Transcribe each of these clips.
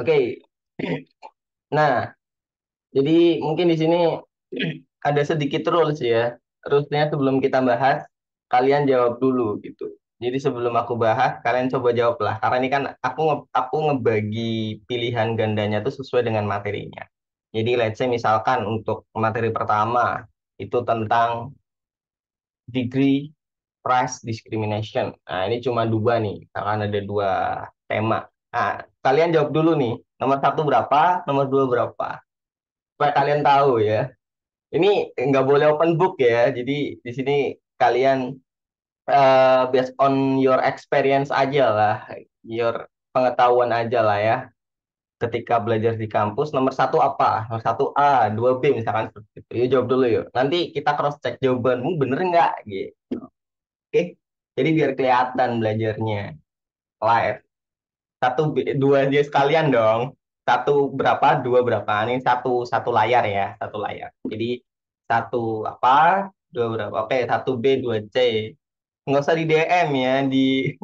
Oke. Nah, jadi mungkin di sini ada sedikit rules ya. Rulesnya sebelum kita bahas, kalian jawab dulu gitu. Jadi sebelum aku bahas, kalian coba jawab lah. Karena ini kan aku ngebagi pilihan gandanya tuh sesuai dengan materinya. Jadi let's say misalkan untuk materi pertama itu tentang degree price discrimination. Nah, ini cuma dua nih, akan ada dua tema. Nah, kalian jawab dulu nih, nomor satu berapa, nomor dua berapa, supaya kalian tahu ya. Ini nggak boleh open book ya, jadi di sini kalian based on your experience aja lah, your pengetahuan aja lah ya. Ketika belajar di kampus, nomor satu apa? Nomor satu A, dua B misalkan seperti itu. Yuk jawab dulu yuk. Nanti kita cross check jawabanmu bener nggak gitu. Oke, jadi biar kelihatan belajarnya live. Dua dia sekalian dong. Satu berapa, dua berapa. Ini satu satu layar ya, satu layar. Jadi satu apa, dua berapa. Oke, satu B, dua C. Nggak usah di DM ya, di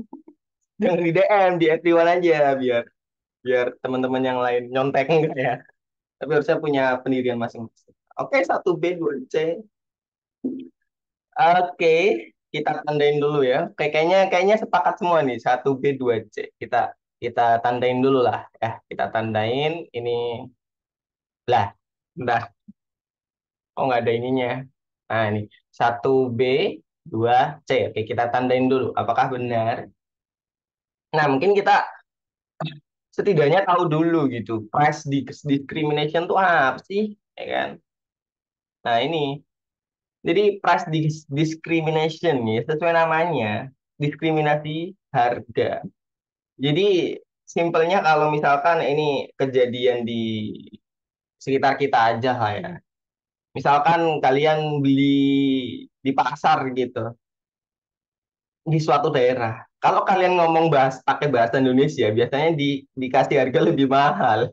jangan di DM, di everyone aja biar biar teman-teman yang lain nyontek enggak ya. Tapi harusnya punya pendirian masing-masing. Oke, satu B, dua C. Oke, kita tandain dulu ya. Oke, kayaknya kayaknya sepakat semua nih. Satu B, dua C. Kita kita tandain dulu lah ya. Kita tandain ini lah. Udah, oh nggak ada ininya. Nah, ini satu B, dua C. Oke, kita tandain dulu. Apakah benar? Nah, mungkin kita setidaknya tahu dulu gitu. Discrimination tuh apa sih? Ya kan? Nah, ini. Jadi discrimination ya, sesuai namanya. Diskriminasi harga. Jadi simpelnya kalau misalkan ini kejadian di sekitar kita aja lah ya. Misalkan kalian beli di pasar gitu, di suatu daerah. Kalau kalian ngomong pakai bahasa Indonesia, biasanya dikasih harga lebih mahal.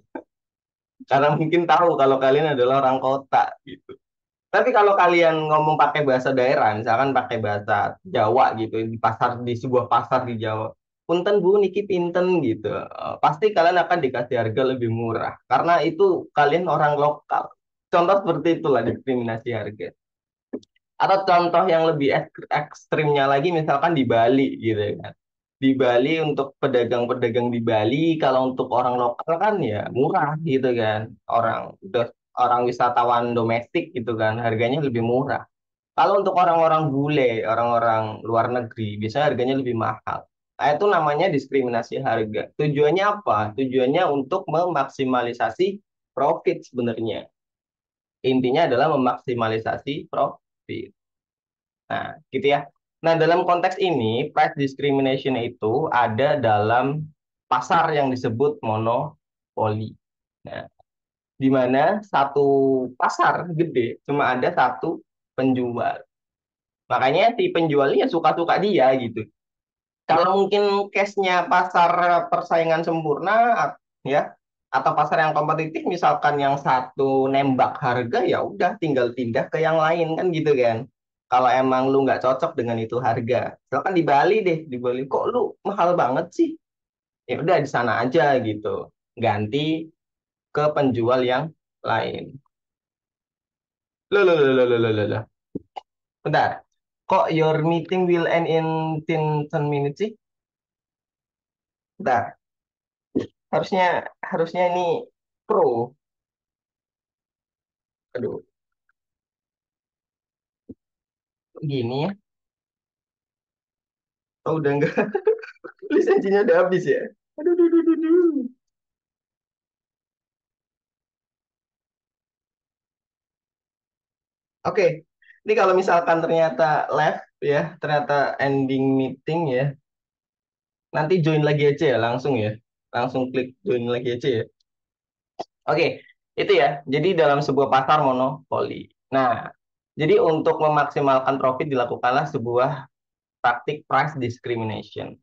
Karena mungkin tahu kalau kalian adalah orang kota gitu. Tapi kalau kalian ngomong pakai bahasa daerah, misalkan pakai bahasa Jawa gitu, di sebuah pasar di Jawa, punten bu, niki pinten gitu. Pasti kalian akan dikasih harga lebih murah karena itu kalian orang lokal. Contoh seperti itulah diskriminasi harga. Atau contoh yang lebih ekstrimnya lagi, misalkan di Bali gitu ya kan. Di Bali untuk pedagang-pedagang di Bali, kalau untuk orang lokal kan ya murah gitu kan. Orang wisatawan domestik gitu kan, harganya lebih murah. Kalau untuk orang-orang bule, orang-orang luar negeri, biasanya harganya lebih mahal. Nah, itu namanya diskriminasi harga. Tujuannya apa? Tujuannya untuk memaksimalisasi profit sebenarnya. Intinya adalah memaksimalisasi profit. Nah, gitu ya. Nah, dalam konteks ini, price discrimination itu ada dalam pasar yang disebut monopoli. Nah, di mana satu pasar gede cuma ada satu penjual. Makanya si penjualnya suka-suka dia gitu. Kalau mungkin case-nya pasar persaingan sempurna, ya, atau pasar yang kompetitif, misalkan yang satu nembak harga, ya udah tinggal pindah ke yang lain kan gitu kan. Kalau emang lu nggak cocok dengan itu harga, misalkan di Bali deh, di Bali kok lu mahal banget sih? Ya udah di sana aja gitu, ganti ke penjual yang lain. Loh. Bentar, kok your meeting will end in 10 minutes sih? Bentar. Harusnya harusnya ini pro. Aduh, gini ya. Oh, udah enggak. Lisensinya udah habis ya. Aduh. Oke. Ini kalau misalkan ternyata left ya, ternyata ending meeting ya. Nanti join lagi aja ya, langsung ya. Langsung klik join lagi aja ya. Oke, itu ya. Jadi dalam sebuah pasar monopoli. Nah, jadi untuk memaksimalkan profit dilakukanlah sebuah praktik price discrimination.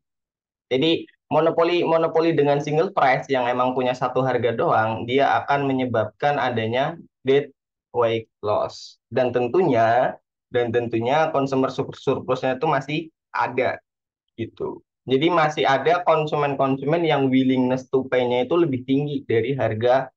Jadi monopoli monopoli dengan single price yang emang punya satu harga doang, dia akan menyebabkan adanya dead weight loss. Dan tentunya consumer surplusnya itu masih ada gitu. Jadi masih ada konsumen-konsumen yang willingness to pay-nya itu lebih tinggi dari harga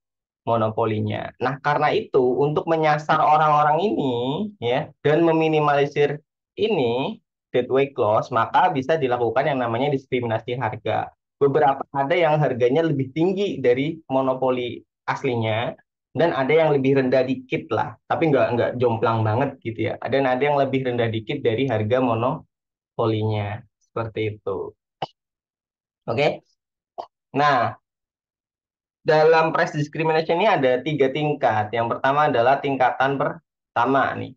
monopolinya. Nah, karena itu untuk menyasar orang-orang ini ya dan meminimalisir ini gateway clause, maka bisa dilakukan yang namanya diskriminasi harga. Beberapa ada yang harganya lebih tinggi dari monopoli aslinya dan ada yang lebih rendah dikit lah, tapi nggak jomplang banget gitu ya. Dan ada yang lebih rendah dikit dari harga monopolinya. Seperti itu. Oke. Nah, dalam price discrimination ini ada tiga tingkat. Yang pertama adalah tingkatan pertama nih.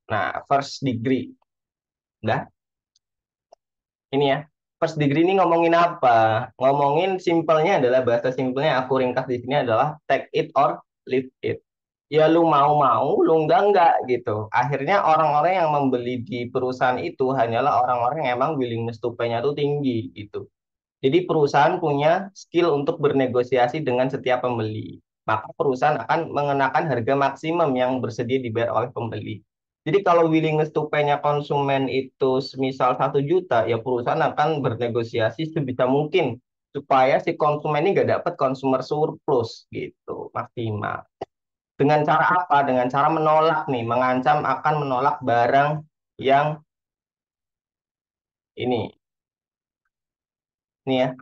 Nah, first degree. Udah, ini ya. First degree ini ngomongin apa? Ngomongin simpelnya adalah bahasa simpelnya aku ringkas di sini adalah take it or leave it. Ya lu mau-mau, lu enggak gitu. Akhirnya orang-orang yang membeli di perusahaan itu hanyalah orang-orang yang emang willingness to pay-nya tuh tinggi gitu. Jadi perusahaan punya skill untuk bernegosiasi dengan setiap pembeli. Maka perusahaan akan mengenakan harga maksimum yang bersedia dibayar oleh pembeli. Jadi kalau willingness to pay-nya konsumen itu semisal 1 juta, ya perusahaan akan bernegosiasi sebisa mungkin supaya si konsumen ini nggak dapat consumer surplus gitu maksimal. Dengan cara apa? Dengan cara menolak nih, mengancam akan menolak barang yang ini ya,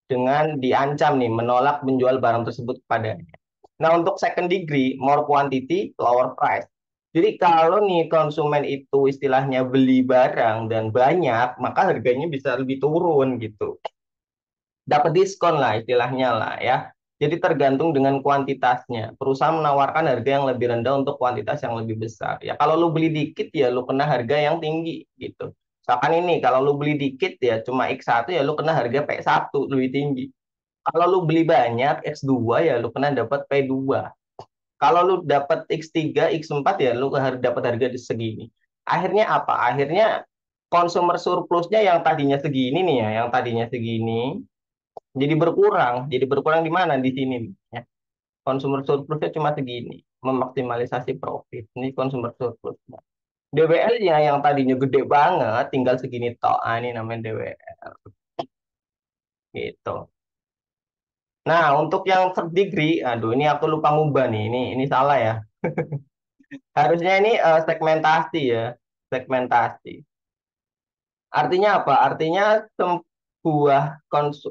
dengan diancam nih menolak menjual barang tersebut kepadanya. Nah, untuk second degree, more quantity, lower price. Jadi kalau nih konsumen itu istilahnya beli barang dan banyak, maka harganya bisa lebih turun gitu. Dapat diskon lah istilahnya lah ya. Jadi tergantung dengan kuantitasnya. Perusahaan menawarkan harga yang lebih rendah untuk kuantitas yang lebih besar. Ya kalau lu beli dikit ya lu kena harga yang tinggi gitu. Misalkan ini kalau lu beli dikit ya cuma X1 ya lu kena harga P1 lebih tinggi. Kalau lu beli banyak X2 ya lu kena dapat P2. Kalau lu dapat X3, X4 ya lu harus dapat harga di segini. Akhirnya apa? Akhirnya consumer surplusnya yang tadinya segini nih ya, yang tadinya segini jadi berkurang. Jadi berkurang di mana? Di sini nih, ya. Consumer surplusnya cuma segini, memaksimalisasi profit. Ini consumer surplusnya. DWL-nya yang tadinya gede banget, tinggal segini tok. Ah, ini namanya DWL. Gitu. Nah, untuk yang third degree, aduh ini aku lupa ngubah nih. Ini salah ya. Harusnya ini segmentasi ya, segmentasi. Artinya apa? Artinya sebuah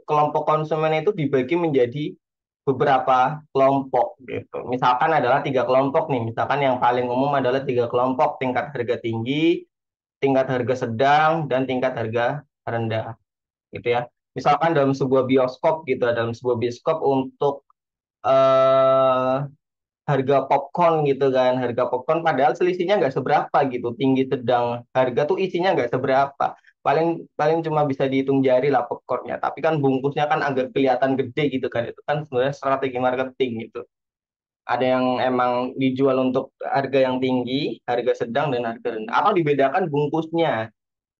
kelompok konsumen itu dibagi menjadi beberapa kelompok gitu. Misalkan adalah 3 kelompok nih. Misalkan yang paling umum adalah 3 kelompok, tingkat harga tinggi, tingkat harga sedang, dan tingkat harga rendah gitu ya. Misalkan dalam sebuah bioskop gitu, dalam sebuah bioskop untuk eh harga popcorn gitu kan, harga popcorn padahal selisihnya nggak seberapa gitu, tinggi sedang harga tuh isinya nggak seberapa, paling paling cuma bisa dihitung jari lah popcornnya, tapi kan bungkusnya kan agak kelihatan gede gitu kan, itu kan sebenarnya strategi marketing gitu. Ada yang emang dijual untuk harga yang tinggi, harga sedang dan harga rendah, atau dibedakan bungkusnya,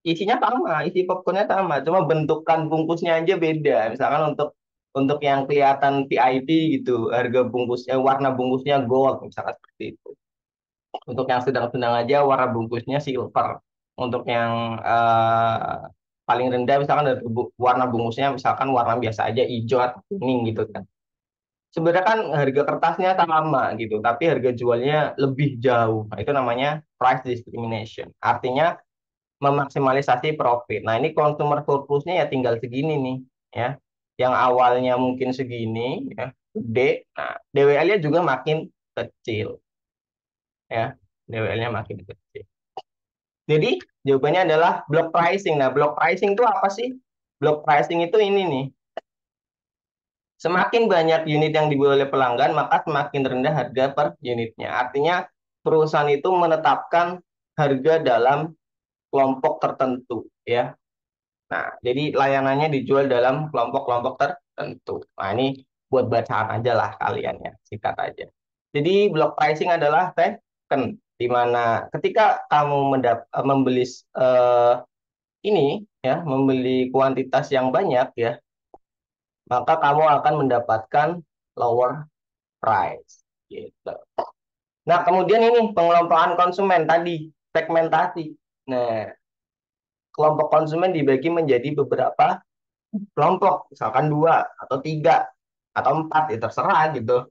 isinya sama, isi popcornnya sama, cuma bentukan bungkusnya aja beda. Misalkan untuk yang kelihatan VIP gitu, harga bungkusnya, warna bungkusnya gold, misalkan seperti itu. Untuk yang sedang-sedang aja, warna bungkusnya silver. Untuk yang paling rendah, misalkan dari warna bungkusnya, misalkan warna biasa aja, hijau atau kuning gitu kan. Sebenarnya kan harga kertasnya sama gitu, tapi harga jualnya lebih jauh. Nah, itu namanya price discrimination. Artinya memaksimalisasi profit. Nah, ini consumer surplusnya ya tinggal segini nih, ya. Yang awalnya mungkin segini, ya, gede. Nah, DWL-nya juga makin kecil, ya. DWL-nya makin kecil. Jadi, jawabannya adalah block pricing. Nah, block pricing itu apa sih? Block pricing itu ini nih. Semakin banyak unit yang dibeli oleh pelanggan, maka semakin rendah harga per unitnya. Artinya, perusahaan itu menetapkan harga dalam kelompok tertentu, ya. Nah, jadi layanannya dijual dalam kelompok-kelompok tertentu. Nah, ini buat bacaan aja lah kalian ya, sikat aja. Jadi block pricing adalah second, di mana ketika kamu membeli eh, ini ya, membeli kuantitas yang banyak ya, maka kamu akan mendapatkan lower price gitu. Nah, kemudian ini pengelompokan konsumen tadi, segmentasi. Nah, kelompok konsumen dibagi menjadi beberapa kelompok, misalkan dua atau tiga atau empat, ya terserah gitu.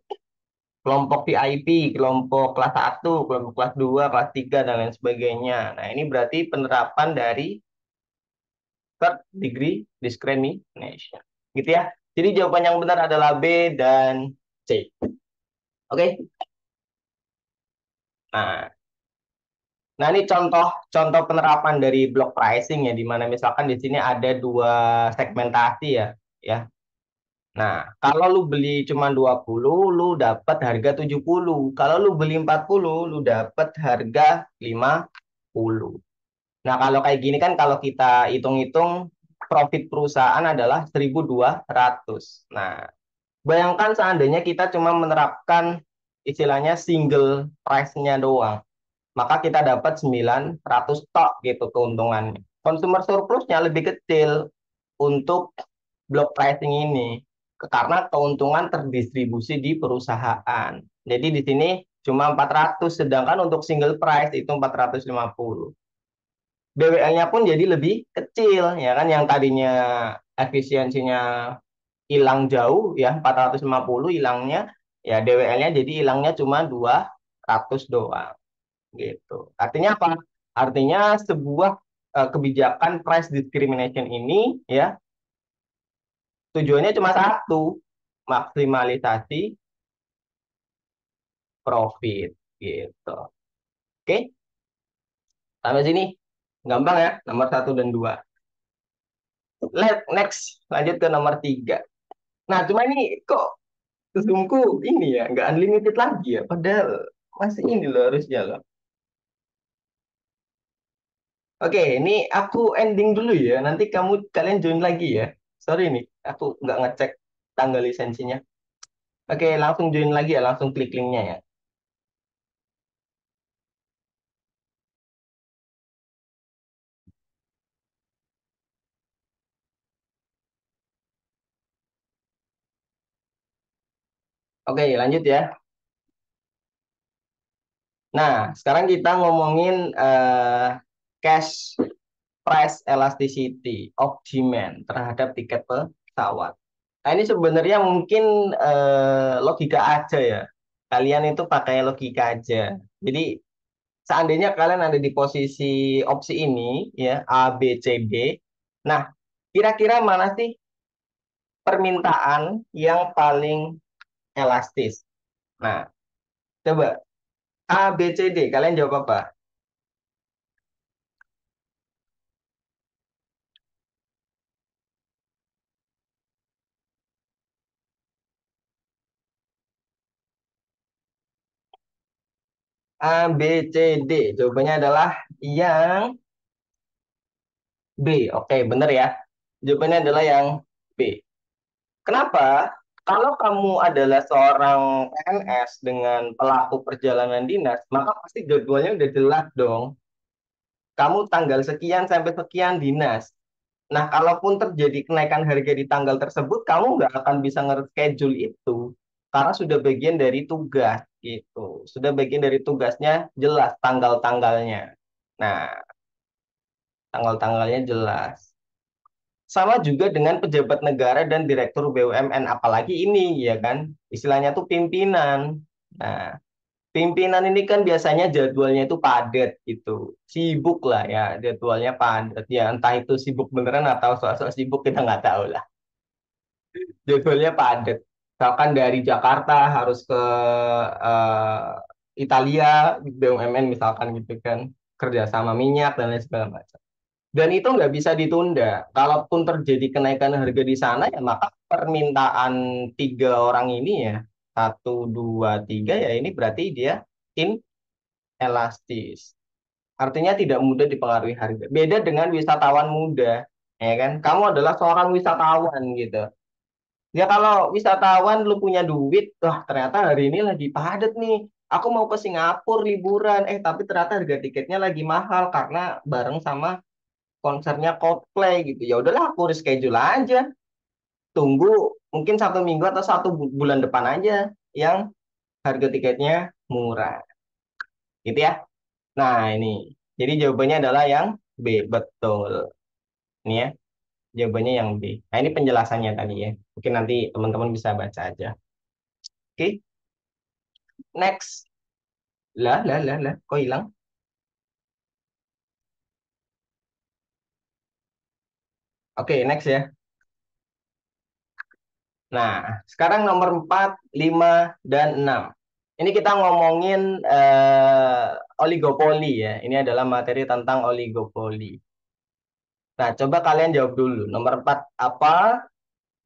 Kelompok VIP, kelompok kelas satu, kelompok kelas 2, kelas 3 dan lain sebagainya. Nah, ini berarti penerapan dari third degree discrimination. Gitu ya. Jadi jawaban yang benar adalah B dan C. Oke? Nah, nah ini contoh penerapan dari block pricing ya, di mana misalkan di sini ada dua segmentasi ya, ya. Nah, kalau lu beli cuma 20, lu dapat harga 70. Kalau lu beli 40, lu dapat harga 50. Nah, kalau kayak gini kan kalau kita hitung-hitung profit perusahaan adalah 1.200. Nah, bayangkan seandainya kita cuma menerapkan istilahnya single price-nya doang, maka kita dapat 900 tok gitu keuntungannya. Consumer surplusnya lebih kecil untuk block pricing ini karena keuntungan terdistribusi di perusahaan. Jadi di sini cuma 400, sedangkan untuk single price itu 450. BWL-nya pun jadi lebih kecil ya kan, yang tadinya efisiensinya hilang jauh ya 450 hilangnya, ya DWL-nya jadi hilangnya cuma 200 doang gitu. Artinya apa? Artinya sebuah kebijakan price discrimination ini ya tujuannya cuma satu, maksimalisasi profit gitu. Oke, sampai sini gampang ya, nomor satu dan dua. Next, lanjut ke nomor tiga. Nah, cuma ini kok Zoomku ini ya, nggak unlimited lagi ya, padahal masih ini loh harusnya loh. Oke, ini aku ending dulu ya, nanti kalian join lagi ya. Sorry nih, aku nggak ngecek tanggal lisensinya. Oke, langsung join lagi ya, langsung klik linknya ya. Oke, lanjut ya. Nah, sekarang kita ngomongin cash price elasticity of demand terhadap tiket pesawat. Nah, ini sebenarnya mungkin logika aja ya. Kalian itu pakai logika aja. Jadi, seandainya kalian ada di posisi opsi ini, ya, A, B, C, D. Nah, kira-kira mana sih permintaan yang paling elastis? Nah, coba A, B, C, D. Kalian jawab apa? A, B, C, D. Jawabannya adalah yang B. Oke, bener ya. Jawabannya adalah yang B. Kenapa? Kalau kamu adalah seorang PNS dengan pelaku perjalanan dinas, maka pasti jadwalnya udah jelas dong. Kamu tanggal sekian sampai sekian dinas. Nah, kalaupun terjadi kenaikan harga di tanggal tersebut, kamu nggak akan bisa nge-schedule itu. Karena sudah bagian dari tugas, gitu. Sudah bagian dari tugasnya jelas tanggal-tanggalnya. Nah, tanggal-tanggalnya jelas. Sama juga dengan pejabat negara dan direktur BUMN, apalagi ini ya kan, istilahnya tuh pimpinan. Nah, pimpinan ini kan biasanya jadwalnya itu padat gitu, sibuk lah ya, jadwalnya padat ya, entah itu sibuk beneran atau sok-sok sibuk kita nggak tahu lah. Jadwalnya padat. Misalkan dari Jakarta harus ke Italia, BUMN misalkan gitu kan, kerjasama minyak dan lain segala macam. Dan itu nggak bisa ditunda. Kalaupun terjadi kenaikan harga di sana, ya maka permintaan tiga orang ini ya, satu, dua, tiga, ya ini berarti dia inelastis. Artinya tidak mudah dipengaruhi harga. Beda dengan wisatawan muda, ya kan? Kamu adalah seorang wisatawan gitu. Ya kalau wisatawan lu punya duit, wah ternyata hari ini lagi padat nih. Aku mau ke Singapura liburan, tapi ternyata harga tiketnya lagi mahal karena bareng sama konsernya Coldplay gitu. Ya udahlah aku reschedule aja. Tunggu mungkin 1 minggu atau bulan depan aja yang harga tiketnya murah. Gitu ya. Nah, ini. Jadi jawabannya adalah yang B, betul. Ini ya, jawabannya yang B. Nah, ini penjelasannya tadi ya. Mungkin nanti teman-teman bisa baca aja. Oke, next. Lah, kok hilang? Oke, next ya. Nah, sekarang nomor 4, 5, dan 6. Ini kita ngomongin oligopoli ya. Ini adalah materi tentang oligopoli. Nah, coba kalian jawab dulu. Nomor 4 apa,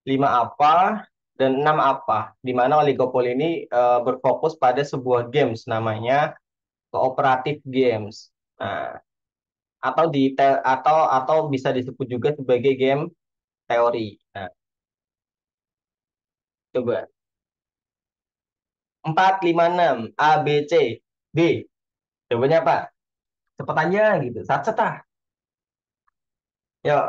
5 apa, dan 6 apa? Di mana oligopoli ini berfokus pada sebuah games namanya cooperative games. Nah, atau bisa disebut juga sebagai game teori. Nah, coba 4, 5, 6 A, B, C, D. Jawabannya apa? Cepet aja gitu. Sat ah. Yuk,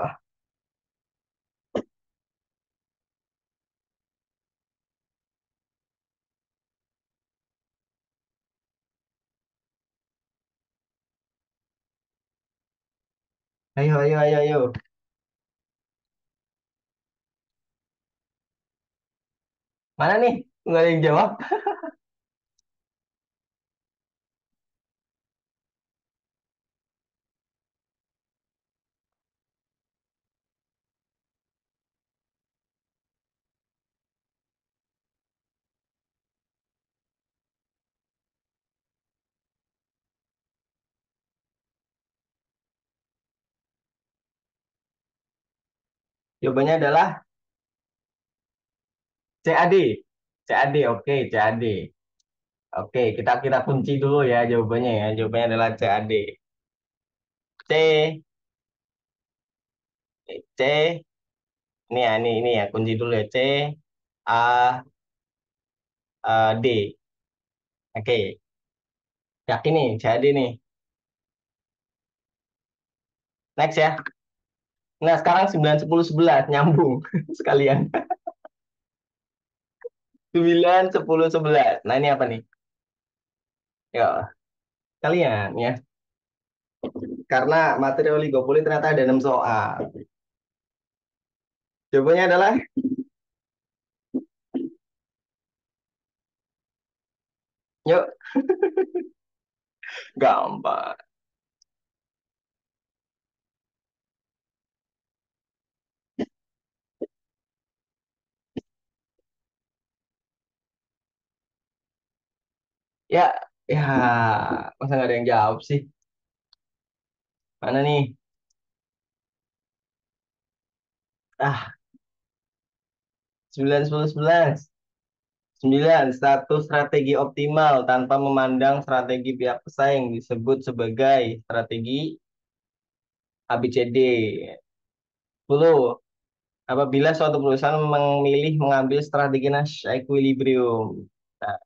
ayo. Mana nih? Nggak ada yang jawab. Jawabannya adalah CAD. CAD, oke, CAD. Oke, kita kita kunci dulu ya jawabannya ya. Jawabannya adalah CAD. C, C, ini ya, kunci dulu ya. C, A, D. Oke, yakin nih, CAD nih. Next ya. Nah, sekarang 9, 10, 11 nyambung sekalian. 9, 10, 11. Nah, ini apa nih? Ya, kalian ya. Karena materi oligopoli ternyata ada 6 soal. Jawabannya adalah yuk, gampang. Ya, ya, masa nggak ada yang jawab sih? Mana nih? Ah, 9, 10, 11. 9, satu strategi optimal tanpa memandang strategi pihak pesaing disebut sebagai strategi ABCD. 10, apabila suatu perusahaan memilih mengambil strategi Nash equilibrium. Nah,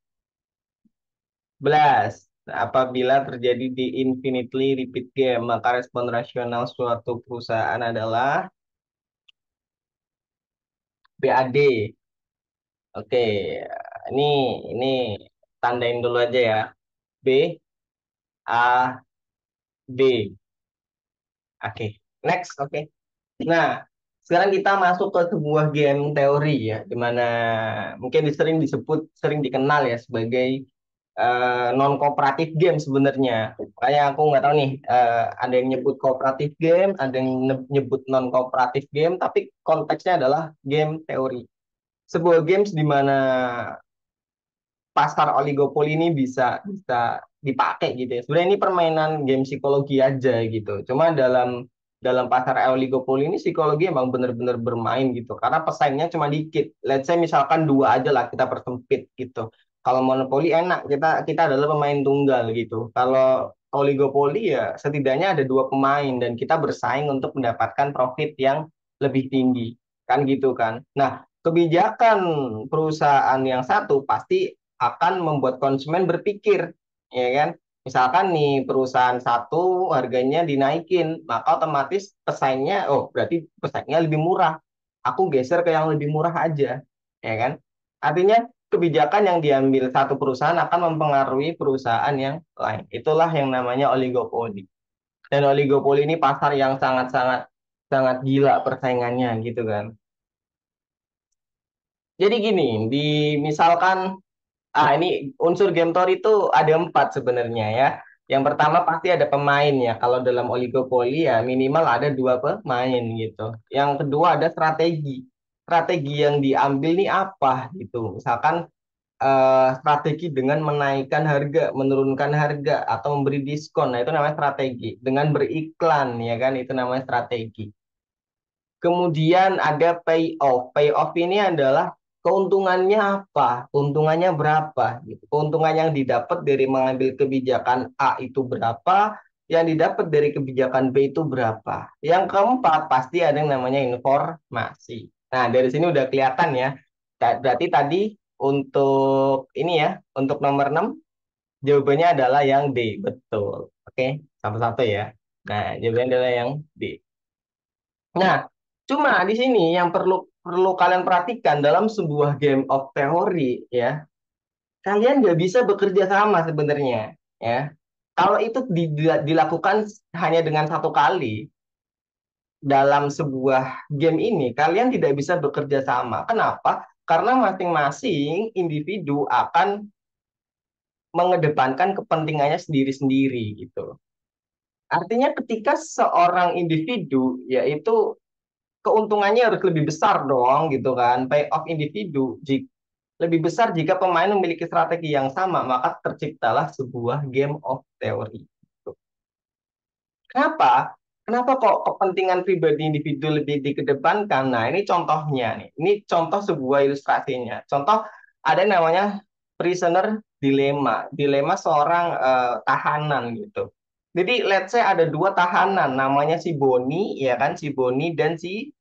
11, apabila terjadi di infinitely repeat game, maka respon rasional suatu perusahaan adalah BAD. Oke, ini ini tandain dulu aja ya. B, A, D. Oke, next. Oke. Nah, sekarang kita masuk ke sebuah game teori ya, di mana mungkin sering dikenal ya sebagai non kooperatif game sebenarnya. Kayak aku nggak tahu nih, ada yang nyebut kooperatif game, ada yang nyebut non kooperatif game, tapi konteksnya adalah game teori. Sebuah games di mana pasar oligopoli ini bisa bisa dipakai gitu ya. Sebenarnya ini permainan game psikologi aja gitu. Cuma dalam dalam pasar oligopoli ini psikologi emang bener-bener bermain gitu. Karena pesaingnya cuma dikit. Let's say misalkan dua aja lah kita persempit gitu. Kalau monopoli enak kita kita adalah pemain tunggal gitu. Kalau oligopoli ya setidaknya ada dua pemain dan kita bersaing untuk mendapatkan profit yang lebih tinggi. Kan gitu kan. Nah, kebijakan perusahaan yang satu pasti akan membuat konsumen berpikir, ya kan? Misalkan nih perusahaan satu harganya dinaikin, maka otomatis pesaingnya, oh berarti pesaingnya lebih murah. Aku geser ke yang lebih murah aja, ya kan? Artinya kebijakan yang diambil satu perusahaan akan mempengaruhi perusahaan yang lain. Itulah yang namanya oligopoli. Dan oligopoli ini pasar yang sangat-sangat sangat gila persaingannya gitu kan. Jadi gini, misalkan ini unsur game teori itu ada empat sebenarnya ya. Yang pertama pasti ada pemain ya. Kalau dalam oligopoli ya minimal ada dua pemain gitu. Yang kedua ada strategi. Strategi yang diambil nih apa gitu. Misalkan strategi dengan menaikkan harga, menurunkan harga, atau memberi diskon. Nah, itu namanya strategi. Dengan beriklan, ya kan, itu namanya strategi. Kemudian ada payoff. Payoff ini adalah keuntungannya apa, keuntungannya berapa, gitu. Keuntungan yang didapat dari mengambil kebijakan A itu berapa, yang didapat dari kebijakan B itu berapa. Yang keempat pasti ada yang namanya informasi. Nah, dari sini udah kelihatan ya. Berarti tadi untuk ini ya, untuk nomor 6 jawabannya adalah yang D, betul. Oke, satu-satu ya. Nah, jawabannya adalah yang D. Nah, cuma di sini yang perlu perlu kalian perhatikan dalam sebuah game of theory ya, kalian nggak bisa bekerja sama sebenarnya ya. Kalau itu dilakukan hanya dengan satu kali dalam sebuah game ini, kalian tidak bisa bekerja sama. Kenapa? Karena masing-masing individu akan mengedepankan kepentingannya sendiri-sendiri gitu. Artinya ketika seorang individu yaitu keuntungannya harus lebih besar dong gitu kan. Payoff individu lebih besar jika pemain memiliki strategi yang sama, maka terciptalah sebuah game of theory. Gitu. Kenapa? Kenapa kok kepentingan pribadi individu lebih dikedepankan? Nah, ini contohnya nih. Ini contoh sebuah ilustrasinya. Contoh ada yang namanya prisoner dilemma. Dilema seorang tahanan gitu. Jadi let's say ada dua tahanan, namanya si Boni, ya kan, si Boni dan si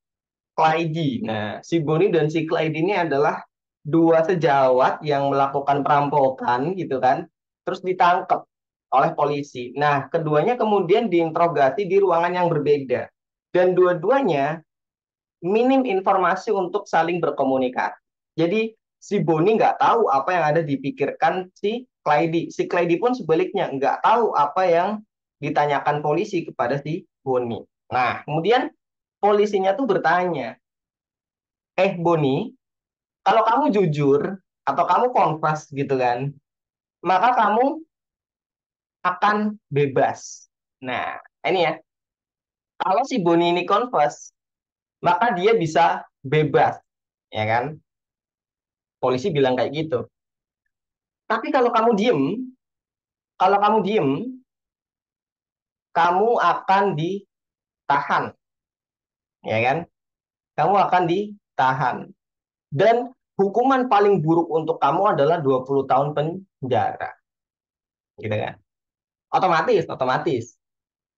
Clyde. Nah, si Boni dan si Clyde ini adalah dua sejawat yang melakukan perampokan gitu kan, terus ditangkap oleh polisi. Nah, keduanya kemudian diinterogasi di ruangan yang berbeda. Dan dua-duanya minim informasi untuk saling berkomunikasi. Jadi si Boni nggak tahu apa yang ada dipikirkan si Clyde. Si Clyde pun sebaliknya nggak tahu apa yang ditanyakan polisi kepada si Boni. Nah, kemudian polisinya tuh bertanya, Boni, kalau kamu jujur atau kamu confess gitu kan, maka kamu akan bebas. Nah, ini ya, kalau si Boni ini confess, maka dia bisa bebas, ya kan? Polisi bilang kayak gitu. Tapi kalau kamu diem, kamu akan ditahan, ya kan? Kamu akan ditahan. Dan hukuman paling buruk untuk kamu adalah 20 tahun penjara, gitu kan? Otomatis, otomatis.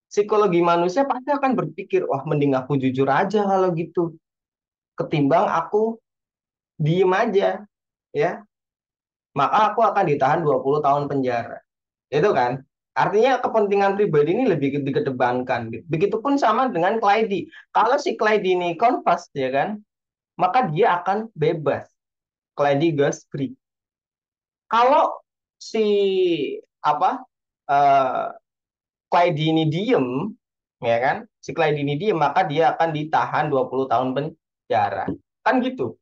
Psikologi manusia pasti akan berpikir, wah mending aku jujur aja kalau gitu. Ketimbang aku diem aja, ya. Maka aku akan ditahan 20 tahun penjara. Itu kan? Artinya kepentingan pribadi ini lebih dikedepankan. Begitupun sama dengan Clyde. Kalau si Clyde ini confess, ya kan? Maka dia akan bebas. Clyde goes free. Kalau si apa uh, Clyde ini diem, ya kan? Si Clyde ini diem, maka dia akan ditahan 20 tahun penjara. Kan gitu.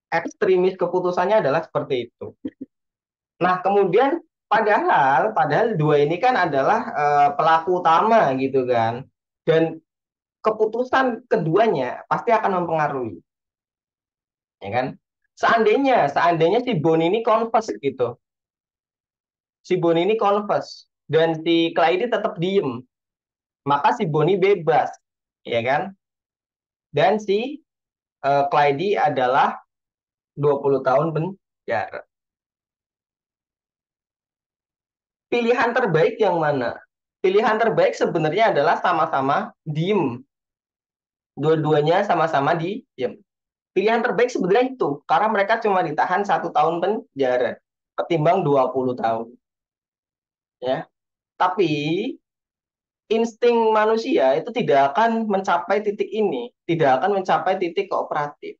Ekstremis keputusannya adalah seperti itu. Nah, kemudian padahal dua ini kan adalah pelaku utama gitu kan. Dan keputusan keduanya pasti akan mempengaruhi, ya kan? Seandainya si Bon ini confess gitu. Si Bon ini confess dan si Clyde tetap diem, maka si Boni bebas, ya kan? Dan si Clyde adalah 20 tahun penjara. Pilihan terbaik yang mana? Pilihan terbaik sebenarnya adalah sama-sama diem. Dua-duanya sama-sama diem. Pilihan terbaik sebenarnya itu. Karena mereka cuma ditahan 1 tahun penjara. Ketimbang 20 tahun. Ya. Tapi insting manusia itu tidak akan mencapai titik ini. Tidak akan mencapai titik kooperatif.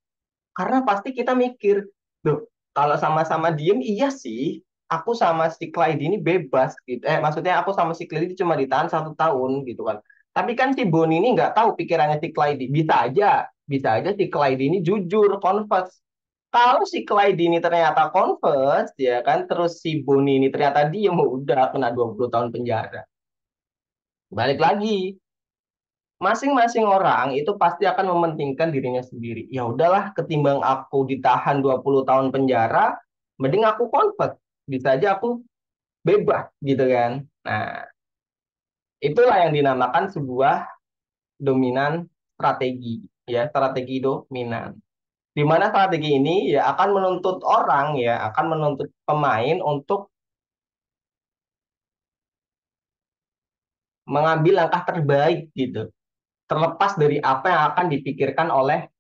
Karena pasti kita mikir, loh, kalau sama-sama diem iya sih. aku sama si Clyde ini bebas gitu. Maksudnya aku sama si Clyde ini cuma ditahan 1 tahun gitu kan. Tapi kan si Boni ini nggak tahu pikirannya si Clyde. Bisa aja si Clyde ini jujur, confess. Kalau si Clyde ini ternyata confess, ya kan, terus si Boni ini ternyata diem, udah kena 20 tahun penjara. Balik lagi, masing-masing orang itu pasti akan mementingkan dirinya sendiri. Ya udahlah, ketimbang aku ditahan 20 tahun penjara, mending aku confess. Bisa aja aku bebas gitu kan. Nah, itulah yang dinamakan sebuah dominan strategi, ya, strategi dominan. Di mana strategi ini ya akan menuntut orang, ya, akan menuntut pemain untuk mengambil langkah terbaik gitu. Terlepas dari apa yang akan dipikirkan oleh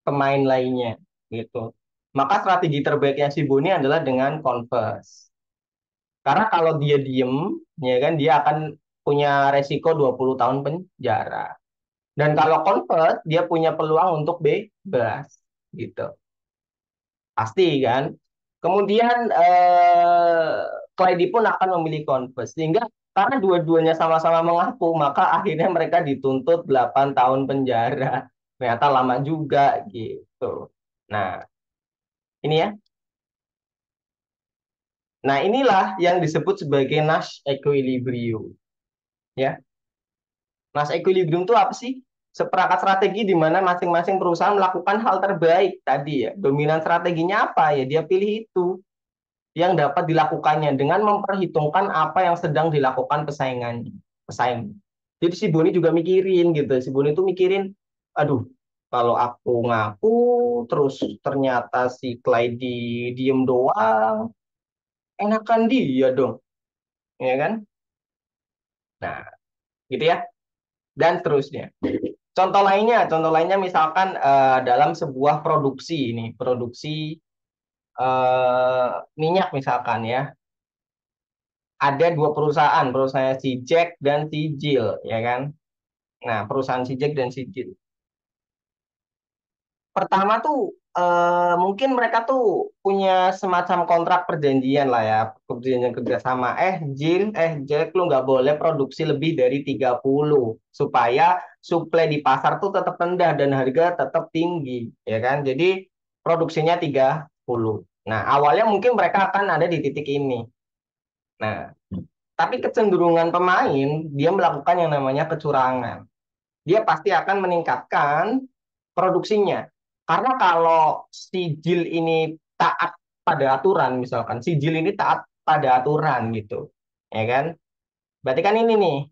pemain lainnya gitu. Maka strategi terbaiknya si Boni adalah dengan converse. Karena kalau dia diem, ya kan, dia akan punya resiko 20 tahun penjara. Dan kalau convert, dia punya peluang untuk bebas gitu. Pasti kan. Kemudian Clyde pun akan memilih convert. Sehingga karena dua-duanya sama-sama mengaku, maka akhirnya mereka dituntut 8 tahun penjara. Ternyata lama juga gitu. Nah, ini ya. Nah, inilah yang disebut sebagai Nash equilibrium. Ya, Nash equilibrium itu apa sih? Seperangkat strategi di mana masing-masing perusahaan melakukan hal terbaik tadi ya. Dominan strateginya apa ya? Dia pilih itu yang dapat dilakukannya dengan memperhitungkan apa yang sedang dilakukan pesaing. Jadi si Boni juga mikirin gitu. Si Boni itu mikirin, aduh, kalau aku ngaku terus ternyata si Clyde diem doang, enakan dia dong, ya kan? Nah, gitu ya. Dan seterusnya. Contoh lainnya misalkan dalam sebuah produksi ini, produksi minyak misalkan ya, ada dua perusahaan, perusahaan si Jack dan si Jill, ya kan? Nah, perusahaan si Jack dan si Jill. Pertama tuh mungkin mereka tuh punya semacam kontrak perjanjian lah ya, perjanjian kerjasama. Jill, Jack, lu nggak boleh produksi lebih dari 30 supaya suplai di pasar tuh tetap rendah dan harga tetap tinggi, ya kan? Jadi produksinya 30. Nah, awalnya mungkin mereka akan ada di titik ini. Nah, tapi kecenderungan pemain dia melakukan yang namanya kecurangan. Dia pasti akan meningkatkan produksinya. Karena kalau si Jill ini taat pada aturan, misalkan si Jill ini taat pada aturan gitu, ya kan? Berarti kan ini nih,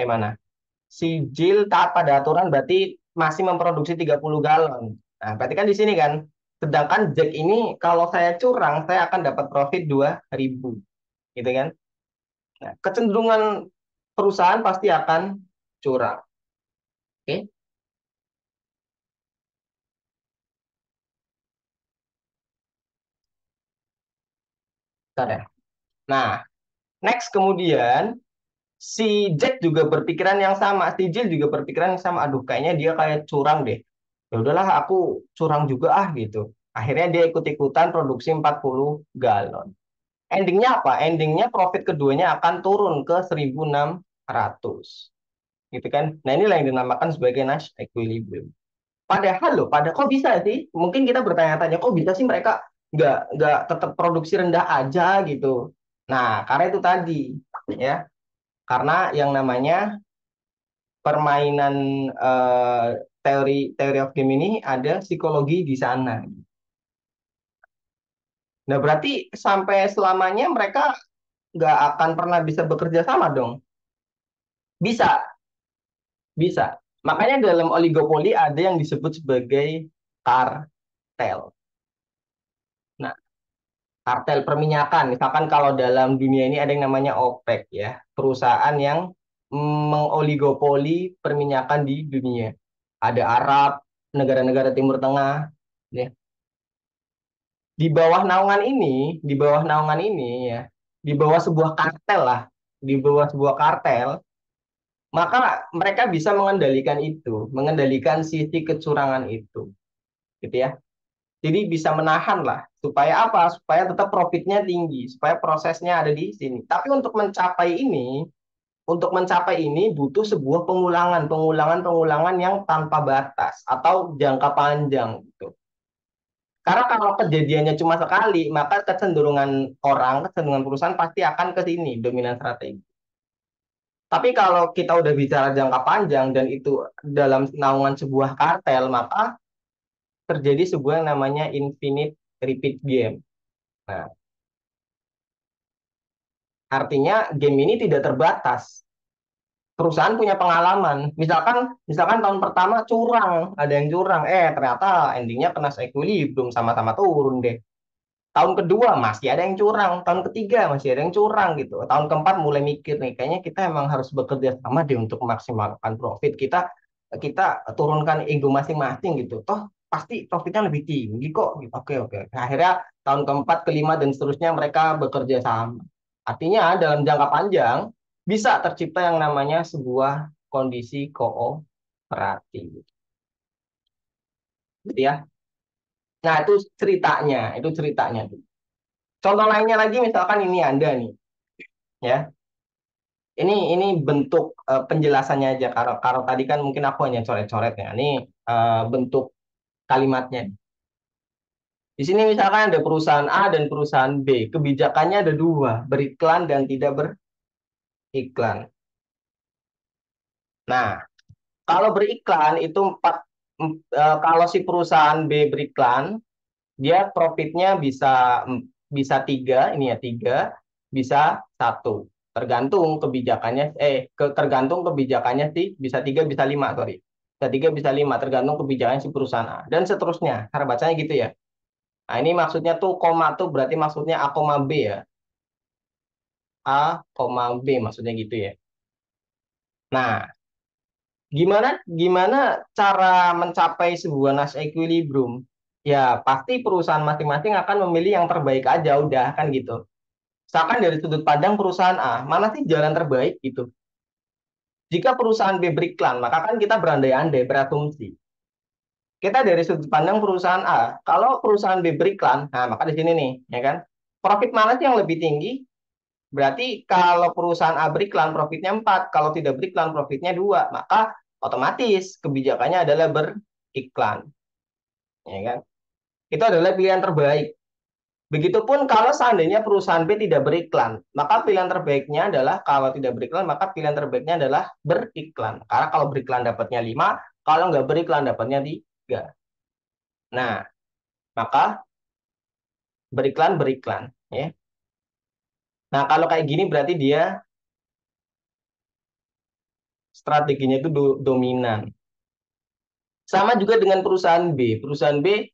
mana? Si Jill taat pada aturan berarti masih memproduksi 30 galon. Nah, berarti kan di sini kan. Sedangkan Jack ini kalau saya curang, saya akan dapat profit 2.000, gitu kan? Nah, kecenderungan perusahaan pasti akan curang. Oke, bentar ya. Nah, next kemudian si Jack juga berpikiran yang sama, si Jill juga berpikiran yang sama. Aduh, kayaknya dia kayak curang deh. Ya udahlah, aku curang juga gitu. Akhirnya dia ikut-ikutan produksi 40 galon. Endingnya apa? Endingnya profit keduanya akan turun ke 1.600. Gitu kan? Nah, inilah yang dinamakan sebagai Nash equilibrium. Padahal loh, kok bisa sih? Mungkin kita bertanya-tanya, kok bisa sih mereka nggak tetap produksi rendah aja gitu. Nah, karena itu tadi, ya, karena yang namanya permainan teori teori of game ini ada psikologi di sana. Nah, berarti sampai selamanya mereka nggak akan pernah bisa bekerja sama dong. Bisa, bisa. Makanya dalam oligopoli ada yang disebut sebagai kartel. Nah, kartel perminyakan. Misalkan kalau dalam dunia ini ada yang namanya OPEC ya, perusahaan yang mengoligopoli perminyakan di dunia. Ada Arab, negara-negara Timur Tengah, ya. Di bawah naungan ini ya, di bawah sebuah kartel lah, di bawah sebuah kartel, maka mereka bisa mengendalikan itu, mengendalikan sisi kecurangan itu, gitu ya. Jadi bisa menahan lah. Supaya apa? Supaya tetap profitnya tinggi. Supaya prosesnya ada di sini. Tapi untuk mencapai ini butuh sebuah pengulangan yang tanpa batas atau jangka panjang gitu. Karena kalau kejadiannya cuma sekali, maka kecenderungan perusahaan pasti akan ke sini, dominan strategi. Tapi kalau kita udah bicara jangka panjang dan itu dalam naungan sebuah kartel, maka terjadi sebuah yang namanya infinite repeat game. Nah, artinya game ini tidak terbatas. Perusahaan punya pengalaman. Misalkan tahun pertama curang, ada yang curang, ternyata endingnya kena equilibrium sama-sama turun deh. Tahun kedua masih ada yang curang, tahun ketiga masih ada yang curang gitu. Tahun keempat mulai mikir nih, kayaknya kita emang harus bekerja sama deh untuk memaksimalkan profit. Kita kita turunkan ego masing-masing gitu. Toh pasti profitnya lebih tinggi kok. Oke, oke. Nah, akhirnya tahun keempat, kelima dan seterusnya mereka bekerja sama. Artinya dalam jangka panjang bisa tercipta yang namanya sebuah kondisi kooperatif. Gitu ya. Nah, itu ceritanya. Contoh lainnya lagi misalkan ini Anda nih, ya. Ini bentuk penjelasannya aja. Kalau tadi kan mungkin aku hanya coret-coret ya. Ini bentuk kalimatnya. Di sini misalkan ada perusahaan A dan perusahaan B. Kebijakannya ada dua, beriklan dan tidak beriklan. Nah, kalau beriklan itu kalau si perusahaan B beriklan, dia profitnya bisa tiga, ini ya tiga, bisa satu. Tergantung kebijakannya sih, bisa tiga, bisa lima, sorry. Bisa tiga, bisa lima, tergantung kebijakan si perusahaan A. Dan seterusnya, cara bacanya gitu ya. Nah, ini maksudnya tuh koma tuh berarti maksudnya A, B ya. A, B maksudnya gitu ya. Nah, gimana gimana cara mencapai sebuah Nash equilibrium? Ya, pasti perusahaan masing-masing akan memilih yang terbaik aja, udah kan gitu. Misalkan dari sudut pandang perusahaan A, mana sih jalan terbaik gitu? Jika perusahaan B beriklan, maka kan kita berandai-andai, berasumsi. Kita dari sudut pandang perusahaan A, kalau perusahaan B beriklan, nah maka di sini nih, ya kan? Profit mana sih yang lebih tinggi? Berarti kalau perusahaan A beriklan profitnya 4, kalau tidak beriklan profitnya 2, maka otomatis kebijakannya adalah beriklan, ya kan? Itu adalah pilihan terbaik. Begitupun kalau seandainya perusahaan B tidak beriklan, maka pilihan terbaiknya adalah kalau tidak beriklan, maka pilihan terbaiknya adalah beriklan. Karena kalau beriklan dapatnya 5, kalau nggak beriklan dapatnya 3. Nah, maka beriklan, ya. Nah, kalau kayak gini berarti dia strateginya itu dominan. Sama juga dengan perusahaan B. Perusahaan B,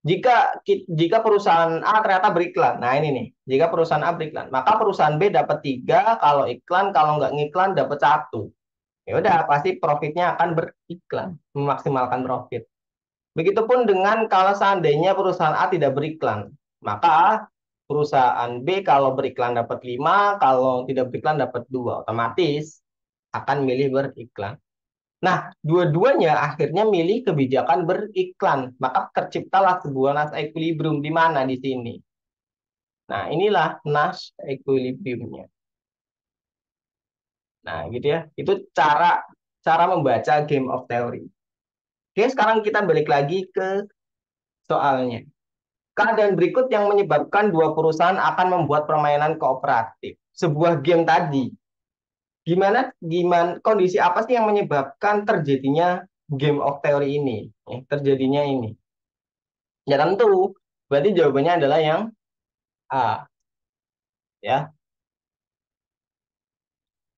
jika perusahaan A ternyata beriklan, nah ini nih, jika perusahaan A beriklan, maka perusahaan B dapat 3, kalau iklan, kalau nggak ngiklan dapat 1. Ya udah pasti profitnya akan beriklan, memaksimalkan profit. Begitupun dengan kalau seandainya perusahaan A tidak beriklan, maka perusahaan B kalau beriklan dapat 5, kalau tidak beriklan dapat 2, otomatis akan milih beriklan. Nah, dua-duanya akhirnya milih kebijakan beriklan, maka terciptalah sebuah Nash equilibrium di mana di sini. Nah, inilah Nash equilibriumnya. Nah, gitu ya. Itu cara cara membaca game of theory. Oke, sekarang kita balik lagi ke soalnya. Keadaan berikut yang menyebabkan dua perusahaan akan membuat permainan kooperatif. Sebuah game tadi. Gimana kondisi apa sih yang menyebabkan terjadinya game of theory ini? Terjadinya ini. Ya tentu, berarti jawabannya adalah yang A. Ya,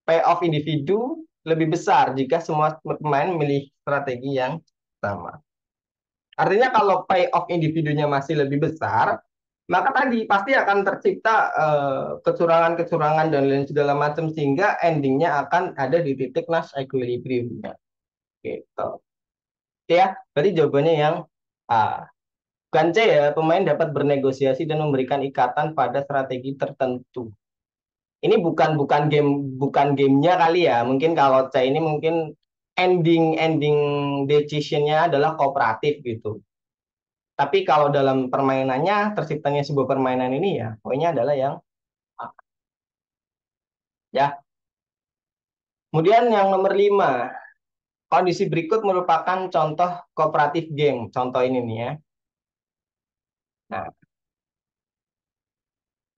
payoff individu lebih besar jika semua pemain memilih strategi yang sama. Artinya kalau payoff individunya masih lebih besar, maka tadi pasti akan tercipta kecurangan-kecurangan dan lain segala macam sehingga endingnya akan ada di titik Nash equilibriumnya. Gitu. Oke ya, berarti jawabannya yang A. Bukan C ya, pemain dapat bernegosiasi dan memberikan ikatan pada strategi tertentu. Ini bukan gamenya kali ya. Mungkin kalau C ini mungkin ending ending decisionnya adalah kooperatif gitu. Tapi kalau dalam permainannya, terciptanya sebuah permainan ini ya, poinnya adalah yang A. Ya. Kemudian yang nomor 5, kondisi berikut merupakan contoh kooperatif game. Contoh ini nih ya. Nah,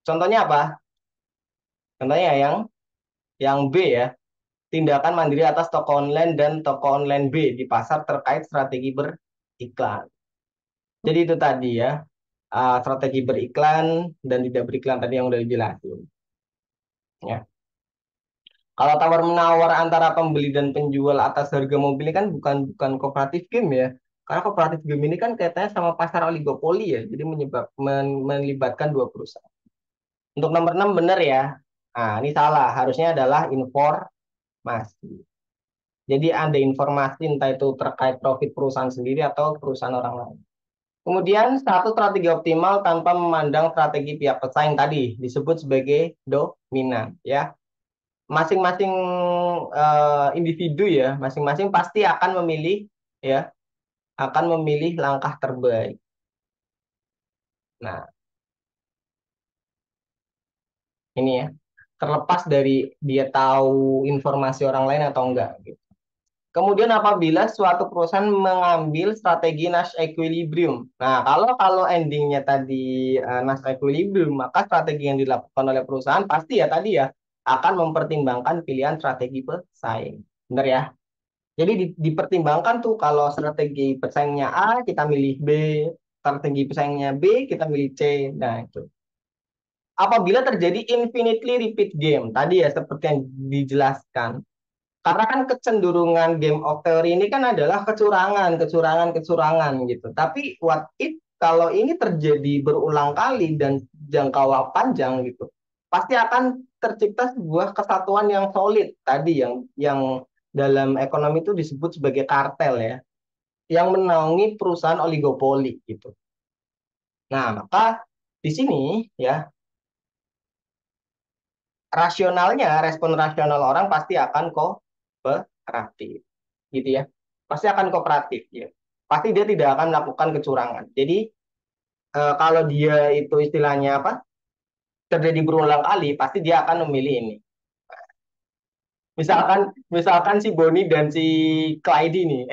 contohnya apa? Contohnya yang B ya. Tindakan mandiri atas toko online dan toko online B di pasar terkait strategi beriklan. Jadi itu tadi ya, strategi beriklan dan tidak beriklan tadi yang udah dijelasin. Ya. Kalau tawar menawar antara pembeli dan penjual atas harga mobil ini kan bukan kooperatif game ya. Karena kooperatif game ini kan kaitannya sama pasar oligopoli ya. Jadi melibatkan dua perusahaan. Untuk nomor 6 benar ya. Nah, ini salah. Harusnya adalah informasi. Jadi ada informasi entah itu terkait profit perusahaan sendiri atau perusahaan orang lain. Kemudian satu strategi optimal tanpa memandang strategi pihak pesaing tadi disebut sebagai dominan ya. Masing-masing individu ya, masing-masing pasti akan memilih ya, akan memilih langkah terbaik. Nah, ini ya, terlepas dari dia tahu informasi orang lain atau enggak gitu. Kemudian apabila suatu perusahaan mengambil strategi Nash equilibrium. Nah, kalau endingnya tadi Nash equilibrium, maka strategi yang dilakukan oleh perusahaan pasti ya tadi ya akan mempertimbangkan pilihan strategi pesaing. Benar ya? Jadi dipertimbangkan tuh kalau strategi pesaingnya A, kita milih B, strategi pesaingnya B, kita milih C. Nah, itu. Apabila terjadi infinitely repeat game, tadi ya seperti yang dijelaskan. Karena kan kecenderungan game of theory ini kan adalah kecurangan, kecurangan, kecurangan gitu. Tapi what if kalau ini terjadi berulang kali dan jangka waktu panjang gitu, pasti akan tercipta sebuah kesatuan yang solid tadi yang dalam ekonomi itu disebut sebagai kartel ya, yang menaungi perusahaan oligopoli gitu. Nah, maka di sini ya rasionalnya, respon rasional orang pasti akan kooperatif, gitu ya. Pasti akan kooperatif, ya. Pasti dia tidak akan melakukan kecurangan. Jadi kalau dia itu istilahnya apa? Terjadi berulang kali, pasti dia akan memilih ini. Misalkan si Boni dan si Clyde ini,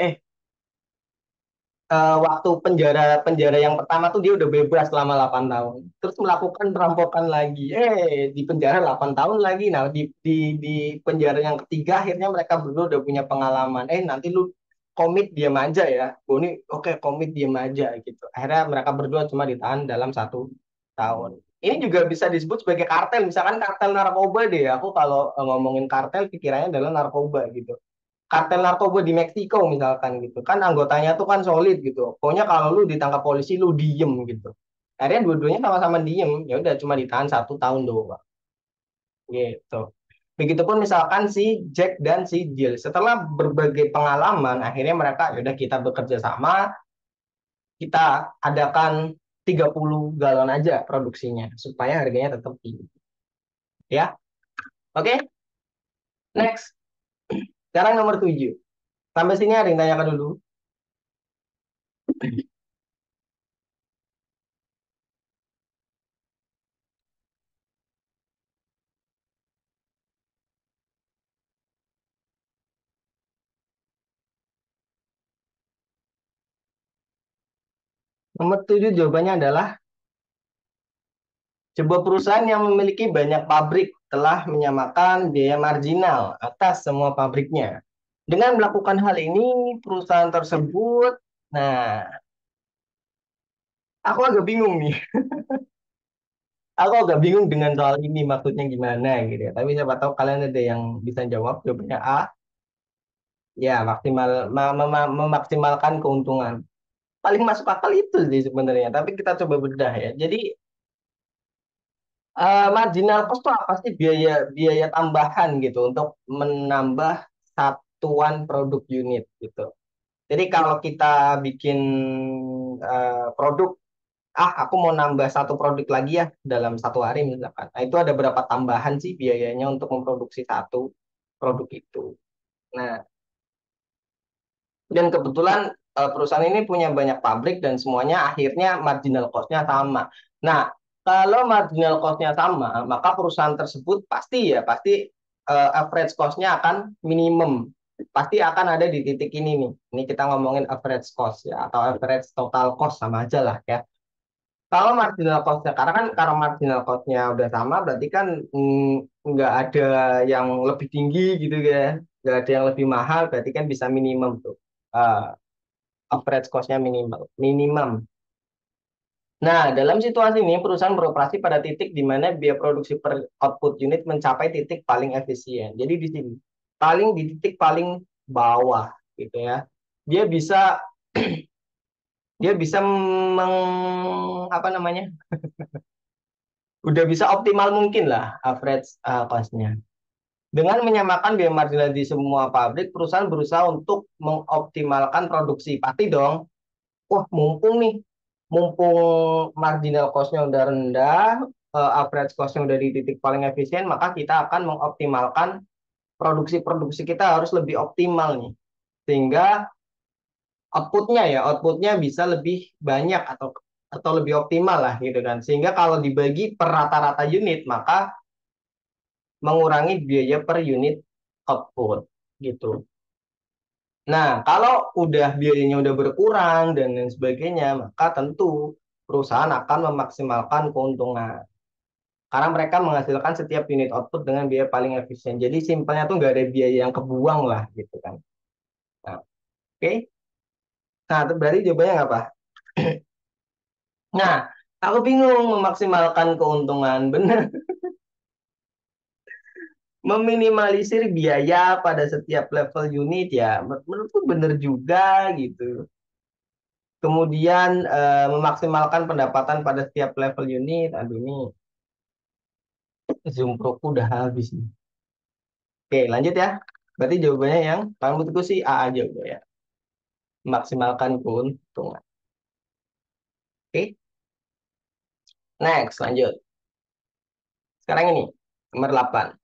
waktu penjara penjara yang pertama tuh dia udah bebas selama 8 tahun. Terus melakukan perampokan lagi. Di penjara 8 tahun lagi. Nah, di penjara yang ketiga akhirnya mereka berdua udah punya pengalaman. Nanti lu komit diam aja ya. Boni, oke, komit diam aja gitu. Akhirnya mereka berdua cuma ditahan dalam 1 tahun. Ini juga bisa disebut sebagai kartel. Misalkan kartel narkoba deh. Aku kalau ngomongin kartel pikirannya adalah narkoba gitu, kartel narkoba di Meksiko misalkan gitu kan, anggotanya tuh kan solid gitu, pokoknya kalau lu ditangkap polisi lu diem gitu, akhirnya dua-duanya sama-sama diem, ya udah cuma ditahan 1 tahun doang gitu. Begitupun misalkan si Jack dan si Jill setelah berbagai pengalaman akhirnya mereka ya udah kita bekerja sama, kita adakan 30 galon aja produksinya supaya harganya tetap tinggi ya. Oke, next. Sekarang nomor 7. Sampai sini ada yang tanyakan dulu? Nomor 7 jawabannya adalah sebuah perusahaan yang memiliki banyak pabrik telah menyamakan biaya marginal atas semua pabriknya. Dengan melakukan hal ini, perusahaan tersebut, nah, aku agak bingung nih. Aku agak bingung dengan soal ini maksudnya gimana gitu ya. Tapi siapa tahu kalian ada yang bisa jawab. Jawabannya A, ya maksimal memaksimalkan keuntungan. Paling masuk akal itu sih sebenarnya. Tapi kita coba bedah ya. Jadi marginal cost itu apa sih? Biaya biaya tambahan gitu untuk menambah satuan produk unit gitu. Jadi kalau kita bikin produk, aku mau nambah satu produk lagi ya dalam 1 hari misalkan. Nah, itu ada berapa tambahan sih biayanya untuk memproduksi satu produk itu. Nah, dan kebetulan perusahaan ini punya banyak pabrik dan semuanya akhirnya marginal cost-nya sama. Nah, kalau marginal cost-nya sama, maka perusahaan tersebut pasti average cost-nya akan minimum. Pasti akan ada di titik ini nih. Ini kita ngomongin average cost ya, atau average total cost sama aja lah ya. Kalau marginal cost-nya, karena kan karena marginal cost-nya udah sama, berarti kan nggak ada yang lebih tinggi gitu ya. Nggak ada yang lebih mahal, berarti kan bisa minimum tuh. Eh, Average cost-nya minimal, minimum. Nah, dalam situasi ini, perusahaan beroperasi pada titik di mana biaya produksi per output unit mencapai titik paling efisien. Jadi di sini, paling di titik paling bawah, gitu ya. Dia bisa dia bisa apa namanya? Udah bisa optimal mungkin lah average cost-nya. Dengan menyamakan biaya marginal di semua pabrik, perusahaan berusaha untuk mengoptimalkan produksi. Pasti dong, wah mumpung nih, mumpung marginal cost-nya udah rendah, average cost-nya udah di titik paling efisien, maka kita akan mengoptimalkan produksi-produksi kita harus lebih optimal nih. Sehingga outputnya bisa lebih banyak atau lebih optimal lah gitu kan. Sehingga kalau dibagi per rata-rata unit, maka mengurangi biaya per unit output gitu. Nah, kalau udah biayanya udah berkurang dan lain sebagainya, maka tentu perusahaan akan memaksimalkan keuntungan. Karena mereka menghasilkan setiap unit output dengan biaya paling efisien. Jadi simpelnya tuh nggak ada biaya yang kebuang lah gitu kan. Nah, oke. Okay? Nah, itu berarti jawabannya apa? Nah, aku bingung memaksimalkan keuntungan. Bener. Meminimalisir biaya pada setiap level unit ya. Menurutku bener juga gitu. Kemudian memaksimalkan pendapatan pada setiap level unit. Aduh ini Zoom Pro-ku udah habis nih. Oke, lanjut ya. Berarti jawabannya yang paling menurutku sih A aja udah ya. Memaksimalkan keuntungan. Oke, next lanjut. Sekarang ini nomor 8.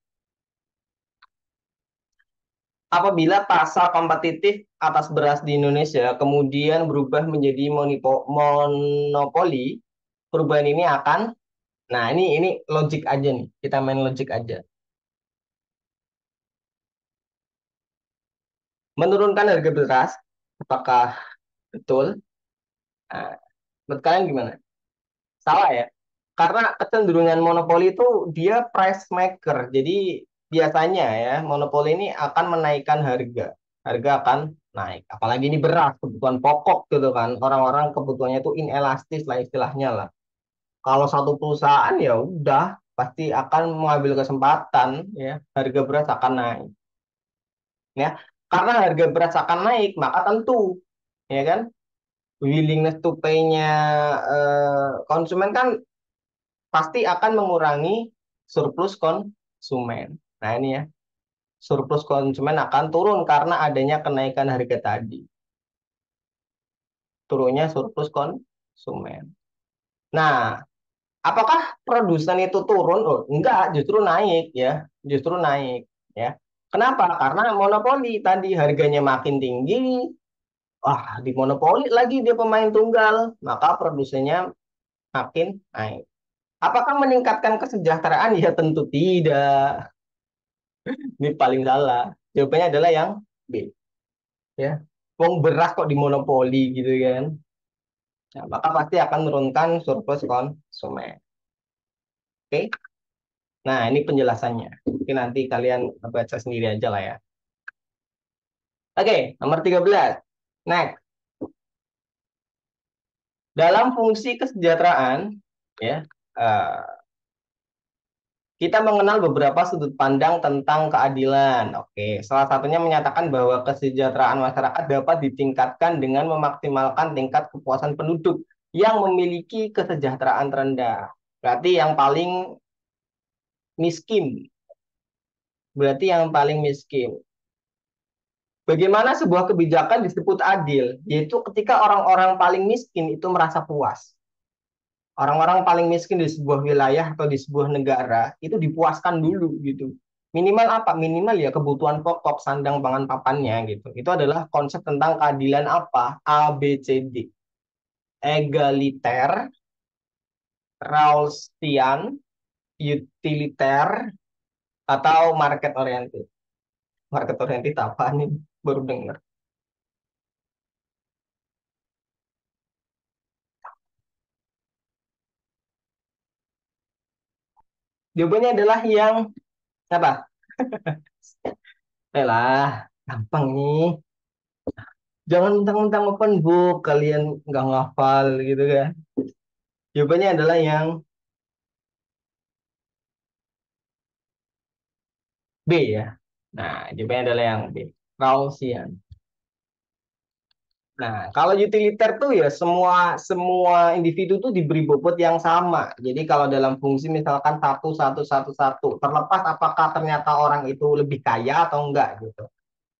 Apabila pasar kompetitif atas beras di Indonesia kemudian berubah menjadi monopoli, perubahan ini akan, nah ini logik aja nih. Kita main logik aja. Menurunkan harga beras, apakah betul? Nah, menurut kalian gimana? Salah ya? Karena kecenderungan monopoli itu dia price maker. Jadi biasanya ya, monopoli ini akan menaikkan harga. Harga akan naik. Apalagi ini beras, kebutuhan pokok gitu kan. Orang-orang kebutuhannya itu inelastis lah istilahnya lah. Kalau satu perusahaan ya udah pasti akan mengambil kesempatan ya, harga beras akan naik. Ya, karena harga beras akan naik, maka tentu ya kan willingness to pay-nya konsumen kan pasti akan mengurangi surplus konsumen. Nah, ini ya, surplus konsumen akan turun karena adanya kenaikan harga tadi. Turunnya surplus konsumen. Nah, apakah produsen itu turun? Oh, enggak, justru naik ya. Justru naik ya. Kenapa? Karena monopoli tadi harganya makin tinggi. Wah, di monopoli lagi dia pemain tunggal, maka produsennya makin naik. Apakah meningkatkan kesejahteraan? Ya tentu tidak. Ini paling salah. Jawabannya adalah yang B. Ya, wong beras kok dimonopoli gitu kan. Nah, maka pasti akan menurunkan surplus konsumen. Oke. Nah, ini penjelasannya. Mungkin nanti kalian baca sendiri aja lah ya. Oke, nomor 13. Next. Dalam fungsi kesejahteraan, ya, eh, kita mengenal beberapa sudut pandang tentang keadilan. Oke, salah satunya menyatakan bahwa kesejahteraan masyarakat dapat ditingkatkan dengan memaksimalkan tingkat kepuasan penduduk yang memiliki kesejahteraan terendah. Berarti yang paling miskin. Berarti yang paling miskin. Bagaimana sebuah kebijakan disebut adil? Yaitu ketika orang-orang paling miskin itu merasa puas. Orang-orang paling miskin di sebuah wilayah atau di sebuah negara itu dipuaskan dulu gitu. Minimal apa? Minimal ya kebutuhan pokok, sandang, pangan, papannya gitu. Itu adalah konsep tentang keadilan apa? A, B, C, D. Egaliter, Rawlsian, utiliter, atau market oriented. Market oriented apa nih? Baru dengar. Jawabannya adalah yang apa? Lah, gampang nih. Jangan mentang-mentang open book, kalian nggak ngafal gitu kan. Jawabannya adalah yang B ya. Nah, jawabannya adalah yang B. Rawlsian. Nah, kalau utiliter tuh ya semua semua individu tuh diberi bobot yang sama. Jadi kalau dalam fungsi misalkan satu satu satu satu, terlepas apakah ternyata orang itu lebih kaya atau enggak gitu.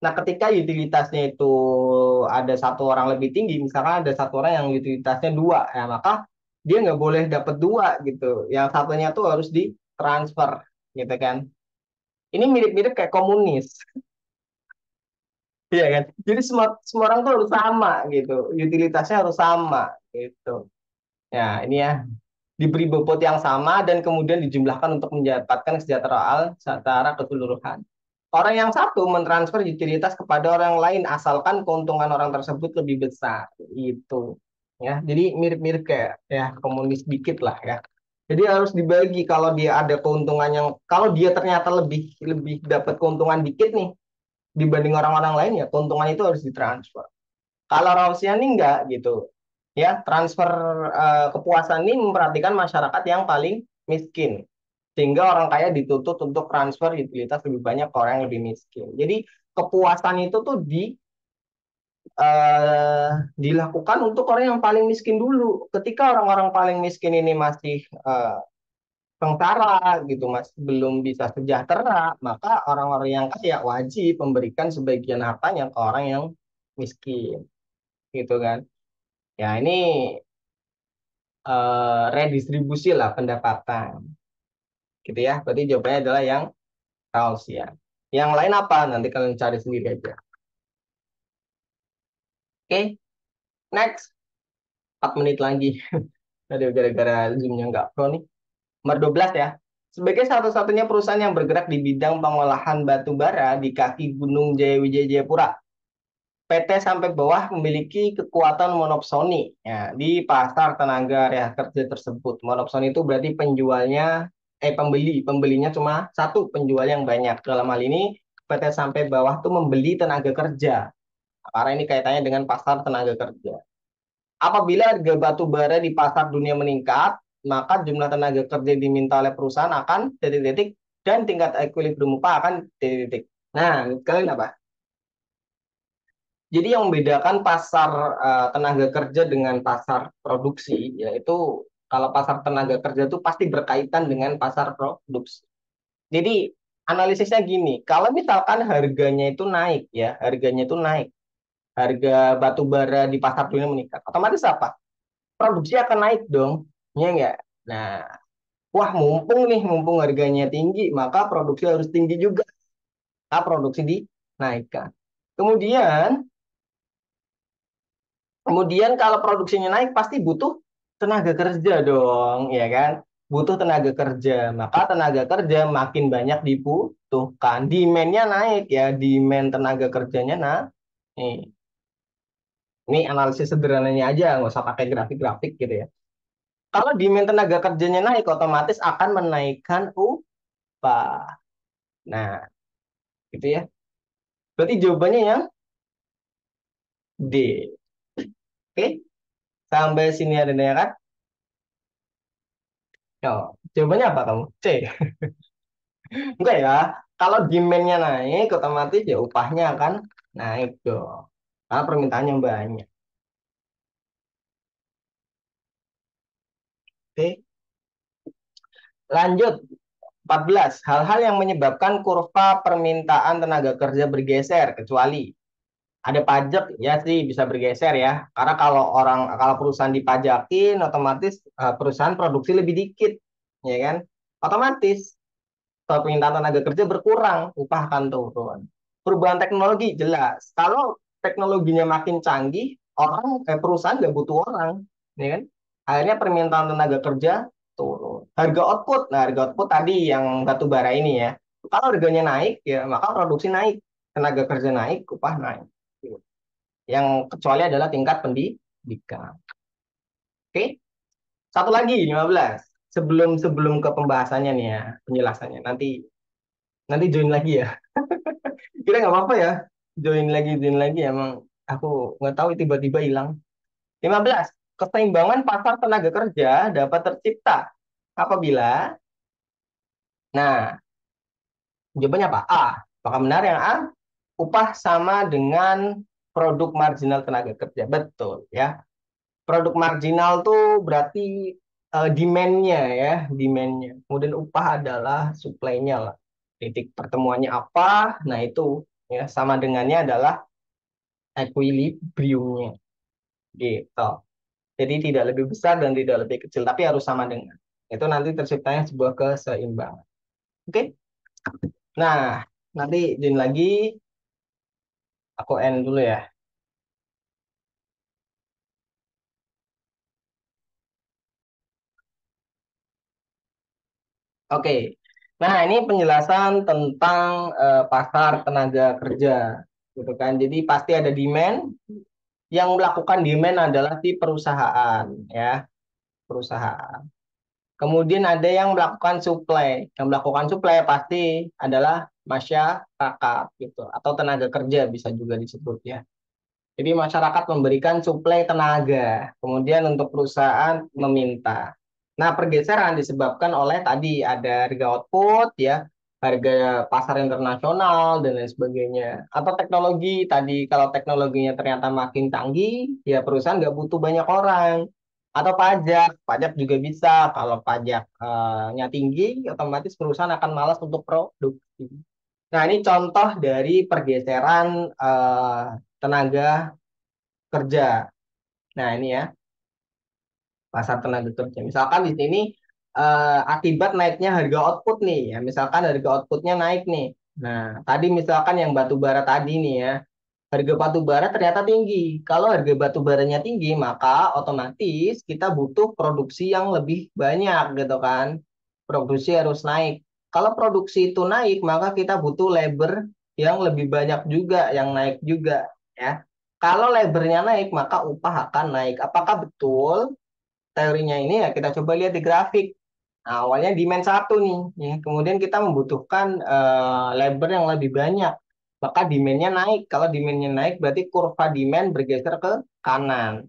Nah, ketika utilitasnya itu ada satu orang lebih tinggi, misalkan ada satu orang yang utilitasnya dua, ya maka dia nggak boleh dapat dua gitu. Yang satunya tuh harus ditransfer gitu kan. Ini mirip-mirip kayak komunis. Iya kan? Jadi semua semua orang tuh harus sama gitu. Utilitasnya harus sama gitu. Ya, ini ya diberi bobot yang sama dan kemudian dijumlahkan untuk mendapatkan kesejahteraan secara keseluruhan. Orang yang satu mentransfer utilitas kepada orang lain asalkan keuntungan orang tersebut lebih besar. Itu. Ya, jadi mirip-mirip kayak ya komunis dikit lah ya. Jadi harus dibagi kalau dia ada keuntungan yang kalau dia ternyata lebih lebih dapat keuntungan dikit nih dibanding orang-orang lain ya keuntungan itu harus ditransfer. Kalau Rausian ini enggak gitu. Ya, transfer kepuasan ini memperhatikan masyarakat yang paling miskin. Sehingga orang kaya dituntut untuk transfer utilitas lebih banyak ke orang yang lebih miskin. Jadi kepuasan itu tuh eh, dilakukan untuk orang yang paling miskin dulu. Ketika orang-orang paling miskin ini masih sengsara gitu, mas belum bisa sejahtera, maka orang-orang yang kaya wajib memberikan sebagian hartanya ke orang yang miskin, gitu kan? Ya ini redistribusi lah pendapatan, gitu ya. Berarti jawabannya adalah yang Rawls ya. Yang lain apa? Nanti kalian cari sendiri aja. Oke, next. 4 menit lagi. Aduh, gara-gara Zoom-nya nggak pro nih. Nomor 12 ya. Sebagai satu-satunya perusahaan yang bergerak di bidang pengolahan batu bara di kaki Gunung Jayawijaya Jayapura, PT sampai bawah memiliki kekuatan monopsoni ya, di pasar tenaga ya, kerja tersebut. Monopsoni itu berarti penjualnya, pembelinya cuma satu, penjual yang banyak. Dalam hal ini PT sampai bawah tuh membeli tenaga kerja. Karena ini kaitannya dengan pasar tenaga kerja. Apabila harga batu bara di pasar dunia meningkat, maka jumlah tenaga kerja yang diminta oleh perusahaan akan titik-titik dan tingkat equilibrium upah akan titik-titik. Nah, kalian apa? Jadi yang membedakan pasar tenaga kerja dengan pasar produksi, yaitu kalau pasar tenaga kerja itu pasti berkaitan dengan pasar produksi. Jadi analisisnya gini, kalau misalkan harganya itu naik ya, harganya itu naik, harga batu bara di pasar dunia meningkat, otomatis apa? Produksi akan naik dong, ya enggak? Nah, wah mumpung harganya tinggi, maka produksi harus tinggi juga, maka produksi dinaikkan. Kemudian Kemudian kalau produksinya naik pasti butuh tenaga kerja dong, ya kan? Butuh tenaga kerja. Maka tenaga kerja makin banyak dibutuhkan. Demand-nya naik ya, demand tenaga kerjanya nah. Ini analisis sederhananya aja, nggak usah pakai grafik-grafik gitu ya. Kalau demand tenaga kerjanya naik, otomatis akan menaikkan upah. Nah, gitu ya. Berarti jawabannya yang D. Oke, sampai sini ada ya kan? Oh, jawabannya apa kamu? C. Enggak ya, kalau demand-nya naik, otomatis ya upahnya akan naik dong. Karena permintaannya banyak. Oke, lanjut. 14. Hal-hal yang menyebabkan kurva permintaan tenaga kerja bergeser, kecuali ada pajak, ya sih bisa bergeser ya. Karena kalau perusahaan dipajakin, otomatis perusahaan produksi lebih dikit, ya kan? Otomatis. permintaan tenaga kerja berkurang, upah akan turun. Perubahan teknologi jelas. Kalau teknologinya makin canggih, perusahaan nggak butuh orang, ya kan? Akhirnya permintaan tenaga kerja turun. Harga output, nah harga output tadi yang batu bara ini ya. Kalau harganya naik, ya maka produksi naik, tenaga kerja naik, upah naik. Yang kecuali adalah tingkat pendidikan. Oke, satu lagi 15. Sebelum sebelum ke pembahasannya nih ya, penjelasannya. Nanti nanti join lagi ya. Kira nggak apa-apa ya. Join lagi. Emang aku nggak tahu tiba-tiba hilang. 15. Keseimbangan pasar tenaga kerja dapat tercipta apabila, nah, jawabannya apa? A. Apakah benar yang A? Upah sama dengan produk marginal tenaga kerja. Betul ya. Produk marginal tuh berarti demand-nya ya, demand-nya. Kemudian upah adalah supply-nya lah. Titik pertemuannya apa? Nah, itu ya sama dengannya adalah equilibrium-nya gitu. Jadi tidak lebih besar dan tidak lebih kecil, tapi harus sama dengan. Itu nanti terciptanya sebuah keseimbangan. Oke? Nah, nanti join lagi. Aku end dulu ya. Oke. Nah, ini penjelasan tentang pasar tenaga kerja, gitu kan. Jadi pasti ada demand. Yang melakukan demand adalah si perusahaan, ya, perusahaan. Kemudian ada yang melakukan supply. Yang melakukan supply pasti adalah masyarakat, gitu, atau tenaga kerja bisa juga disebut ya. Jadi masyarakat memberikan suplai tenaga, kemudian untuk perusahaan meminta. Nah, pergeseran disebabkan oleh tadi ada harga output ya, harga pasar internasional dan lain sebagainya. Atau teknologi tadi, kalau teknologinya ternyata makin canggih, ya perusahaan nggak butuh banyak orang. Atau pajak, pajak juga bisa. Kalau pajaknya tinggi, otomatis perusahaan akan malas untuk produksi. Nah, ini contoh dari pergeseran tenaga kerja. Nah, ini ya, pasar tenaga kerja. Misalkan di sini akibat naiknya harga output nih, ya. Misalkan harga outputnya naik nih. Nah, tadi misalkan yang batu bara tadi nih ya, harga batu bara ternyata tinggi. Kalau harga batu baranya tinggi, maka otomatis kita butuh produksi yang lebih banyak gitu kan. Produksi harus naik. Kalau produksi itu naik, maka kita butuh labor yang lebih banyak juga, yang naik juga ya. Kalau labornya naik, maka upah akan naik. Apakah betul teorinya ini? Ya kita coba lihat di grafik. Nah, awalnya demand satu nih, ya. Kemudian kita membutuhkan labor yang lebih banyak, maka demand-nya naik. Kalau demand-nya naik, berarti kurva demand bergeser ke kanan.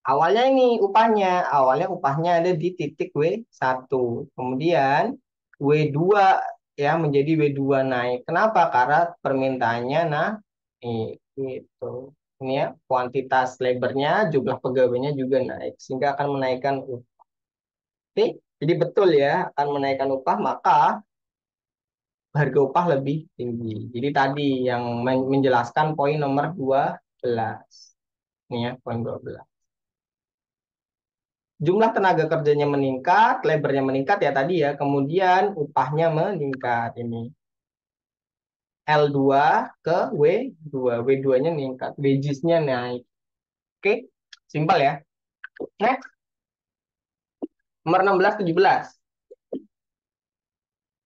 Awalnya upahnya ada di titik W1. Kemudian W2 ya menjadi W2 naik. Kenapa? Karena permintaannya naik gitu. Ini ya, kuantitas labornya, jumlah pegawainya juga naik sehingga akan menaikkan upah. Oke, jadi betul ya akan menaikkan upah maka harga upah lebih tinggi. Jadi tadi yang menjelaskan poin nomor 12. Ini ya, poin 12. Jumlah tenaga kerjanya meningkat, lebarnya meningkat ya tadi ya, kemudian upahnya meningkat ini. L2 ke W2, W2-nya meningkat, wages-nya naik. Oke, simpel ya. Next, nomor 16 17.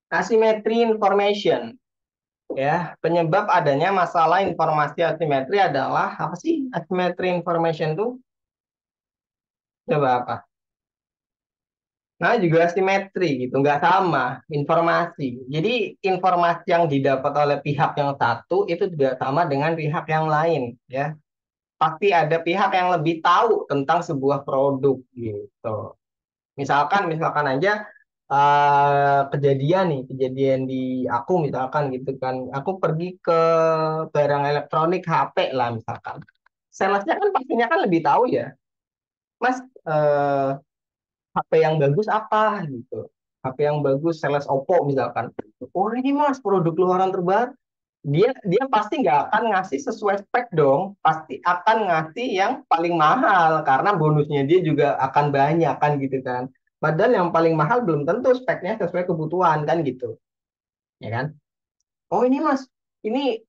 Asymmetry information. Ya, penyebab adanya masalah informasi asimetri adalah apa sih? Asymmetry information itu coba apa? Nah, juga simetri gitu, nggak sama informasi. Jadi informasi yang didapat oleh pihak yang satu itu tidak sama dengan pihak yang lain, ya. Pasti ada pihak yang lebih tahu tentang sebuah produk gitu. Misalkan aja kejadian nih, kejadian di aku misalkan gitu kan. Aku pergi ke barang elektronik HP lah misalkan. Salesnya kan pastinya kan lebih tahu ya, Mas. HP yang bagus apa gitu. HP yang bagus sales Oppo misalkan. Oh ini mas produk luaran terbaru. Dia pasti nggak akan ngasih sesuai spek dong. Pasti akan ngasih yang paling mahal karena bonusnya dia juga akan banyak kan gitu kan. Padahal yang paling mahal belum tentu speknya sesuai kebutuhan kan gitu. ya kan? Oh ini mas, ini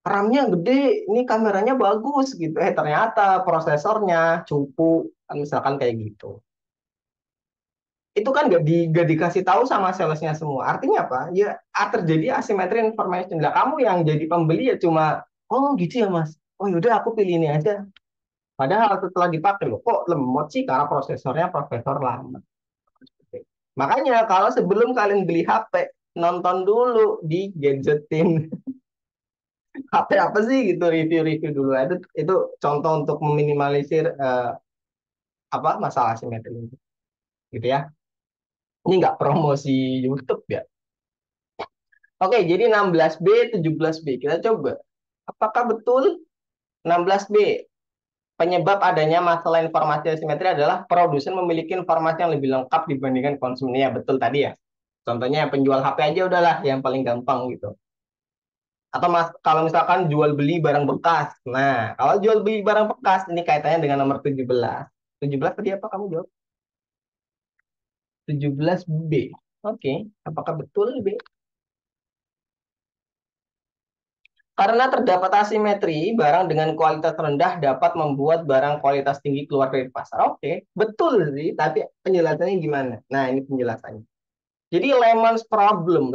RAM-nya gede, ini kameranya bagus gitu. Ternyata prosesornya cupu, kan misalkan kayak gitu. Itu kan gak dikasih tahu sama salesnya semua. Artinya apa? Ya terjadi asymmetry information. Lah kamu yang jadi pembeli ya cuma, oh gitu ya mas. Oh yaudah aku pilih ini aja. Padahal setelah dipakai loh, kok lemot sih karena prosesornya prosesor lama. Makanya kalau sebelum kalian beli HP, nonton dulu di Gadgetin. HP apa sih gitu, review-review dulu. Itu contoh untuk meminimalisir apa masalah asimetri ini, gitu ya. Ini nggak promosi YouTube ya. Oke, jadi 16B, 17B. Kita coba. Apakah betul 16B penyebab adanya masalah informasi asimetri adalah produsen memiliki informasi yang lebih lengkap dibandingkan konsumen? Ya, betul tadi ya. Contohnya penjual HP aja udahlah yang paling gampang gitu. Atau mas, kalau misalkan jual beli barang bekas. Nah, kalau jual beli barang bekas ini kaitannya dengan nomor 17. 17 tadi apa kamu jawab? 17B. Oke, apakah betul B? Karena terdapat asimetri, barang dengan kualitas rendah dapat membuat barang kualitas tinggi keluar dari pasar. Oke, betul sih, tapi penjelasannya gimana? Nah, ini penjelasannya. Jadi lemons problem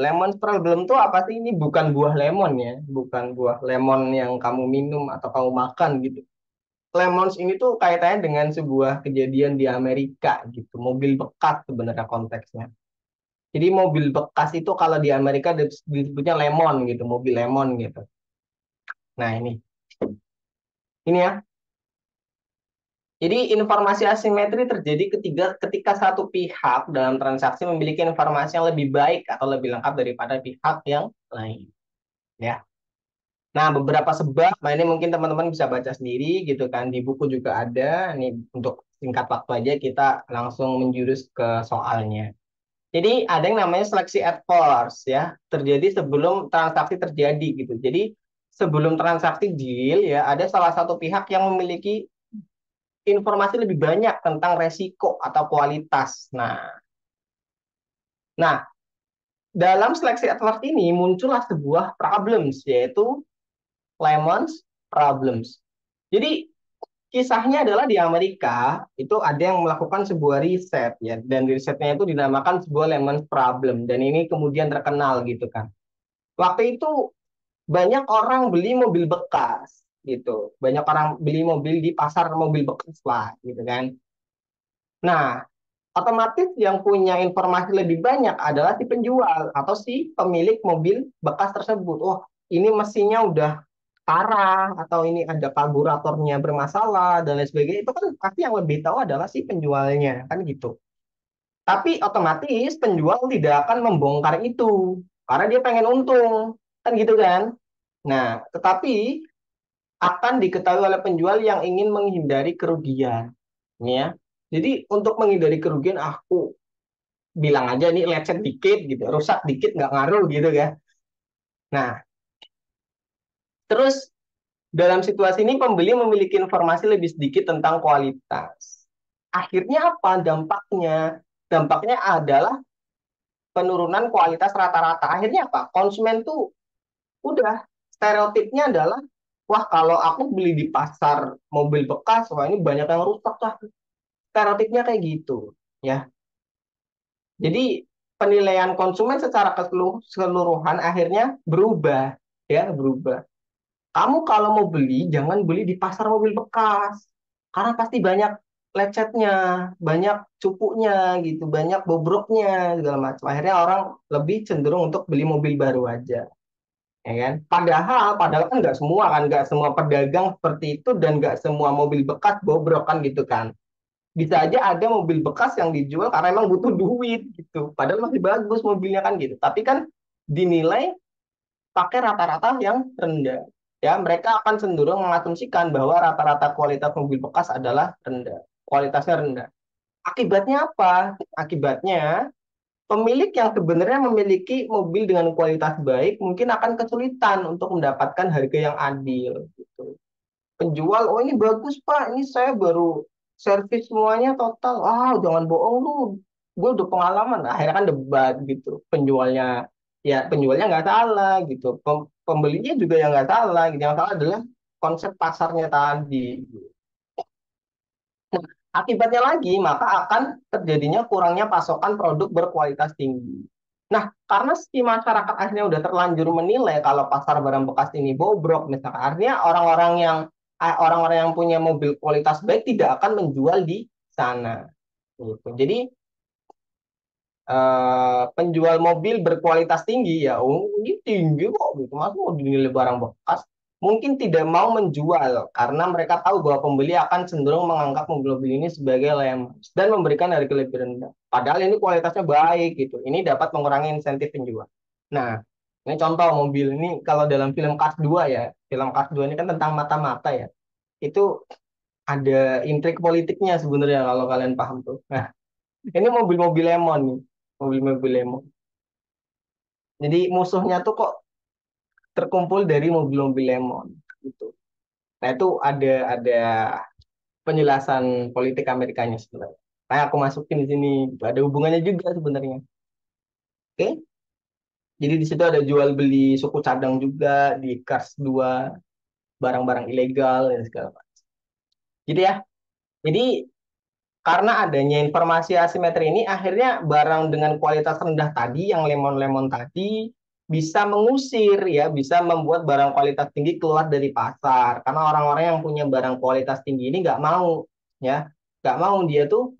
tuh apa sih? Ini bukan buah lemon ya, bukan buah lemon yang kamu minum atau kamu makan gitu. Lemons ini tuh kaitannya dengan sebuah kejadian di Amerika gitu, mobil bekas sebenarnya konteksnya. Jadi mobil bekas itu kalau di Amerika disebutnya lemon gitu, mobil lemon gitu. Nah ini ya. Jadi informasi asimetri terjadi ketika satu pihak dalam transaksi memiliki informasi yang lebih baik atau lebih lengkap daripada pihak yang lain. Ya. Nah, beberapa sebab, nah ini mungkin teman-teman bisa baca sendiri gitu kan. Di buku juga ada. Ini untuk singkat waktu aja kita langsung menjurus ke soalnya. Jadi ada yang namanya seleksi at first ya, terjadi sebelum transaksi terjadi gitu. Jadi sebelum transaksi deal ya, ada salah satu pihak yang memiliki informasi lebih banyak tentang resiko atau kualitas. Nah, dalam seleksi advert ini muncullah sebuah problems yaitu Lemons problems. Jadi kisahnya adalah di Amerika itu ada yang melakukan sebuah riset ya dan risetnya itu dinamakan sebuah lemons problem dan ini kemudian terkenal gitu kan. Waktu itu banyak orang beli mobil bekas gitu. Banyak orang beli mobil di pasar mobil bekas lah gitu kan. Nah, otomatis yang punya informasi lebih banyak adalah si penjual atau si pemilik mobil bekas tersebut. Oh, ini mesinnya udah parah atau ini ada karburatornya bermasalah dan lain sebagainya. Itu kan pasti yang lebih tahu adalah si penjualnya, kan gitu. Tapi otomatis penjual tidak akan membongkar itu karena dia pengen untung, kan gitu kan. Nah, tetapi akan diketahui oleh penjual yang ingin menghindari kerugian, ya. Jadi untuk menghindari kerugian, aku bilang aja nih lecet dikit gitu, rusak dikit nggak ngaruh gitu ya. Nah, terus dalam situasi ini pembeli memiliki informasi lebih sedikit tentang kualitas. Akhirnya apa dampaknya? Dampaknya adalah penurunan kualitas rata-rata. Akhirnya apa? Konsumen tuh udah stereotipnya adalah wah kalau aku beli di pasar mobil bekas, wah ini banyak yang rusak lah. Stereotipnya kayak gitu, ya. Jadi penilaian konsumen secara keseluruhan akhirnya berubah, ya berubah. Kamu kalau mau beli, jangan beli di pasar mobil bekas. Karena pasti banyak lecetnya, banyak cupunya gitu, banyak bobroknya, segala macam. Akhirnya orang lebih cenderung untuk beli mobil baru aja. Ya kan? Padahal kan nggak semua pedagang seperti itu dan nggak semua mobil bekas bobrok kan gitu kan. Bisa aja ada mobil bekas yang dijual karena emang butuh duit gitu. Padahal masih bagus mobilnya kan gitu. Tapi kan dinilai pakai rata-rata yang rendah. Ya, mereka akan cenderung mengasumsikan bahwa rata-rata kualitas mobil bekas adalah rendah. Kualitasnya rendah. Akibatnya apa? Akibatnya pemilik yang sebenarnya memiliki mobil dengan kualitas baik mungkin akan kesulitan untuk mendapatkan harga yang adil gitu. Penjual, oh ini bagus Pak, ini saya baru servis semuanya total. Ah, jangan bohong lu. Gue udah pengalaman. Akhirnya kan debat gitu. Penjualnya ya penjualnya nggak salah gitu, pembelinya juga yang nggak salah gitu. Yang salah adalah konsep pasarnya tadi. Akibatnya lagi, maka akan terjadinya kurangnya pasokan produk berkualitas tinggi. Nah, karena si masyarakat akhirnya udah terlanjur menilai kalau pasar barang bekas ini bobrok, misalkan, artinya orang-orang yang punya mobil kualitas baik tidak akan menjual di sana. Gitu. Jadi penjual mobil berkualitas tinggi ya, oh ini tinggi kok gitu, mas mau dinilai barang bekas, mungkin tidak mau menjual karena mereka tahu bahwa pembeli akan cenderung menganggap mobil-mobil ini sebagai lemos dan memberikan harga lebih rendah. Padahal ini kualitasnya baik gitu. Ini dapat mengurangi insentif penjual. Nah, ini contoh mobil ini kalau dalam film Cars 2 ya, film Cars 2 ini kan tentang mata-mata ya. Itu ada intrik politiknya sebenarnya kalau kalian paham tuh. Nah, ini mobil-mobil lemon nih, mobil-mobil lemon. Jadi musuhnya tuh kok terkumpul dari mobil-mobil lemon gitu. Nah itu ada penjelasan politik Amerikanya sebenarnya. Nah aku masukin di sini, gitu. Ada hubungannya juga sebenarnya. Oke, jadi di situ ada jual beli suku cadang juga di Cars 2, barang-barang ilegal dan segala macam. Gitu ya. Jadi karena adanya informasi asimetri ini, akhirnya barang dengan kualitas rendah tadi, yang lemon-lemon tadi, bisa mengusir ya, bisa membuat barang kualitas tinggi keluar dari pasar. Karena orang-orang yang punya barang kualitas tinggi ini nggak mau, ya, nggak mau dia tuh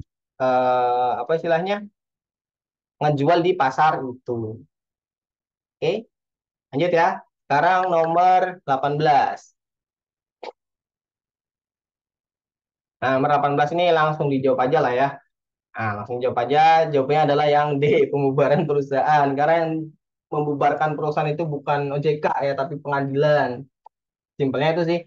apa istilahnya ngejual di pasar itu. Oke, lanjut ya. Sekarang nomor 18. Nah, nomor 18 ini langsung dijawab aja lah ya. Nah, langsung jawab aja. Jawabnya adalah yang D, pembubaran perusahaan. Karena yang membubarkan perusahaan itu bukan OJK ya, tapi pengadilan. Simpelnya itu sih.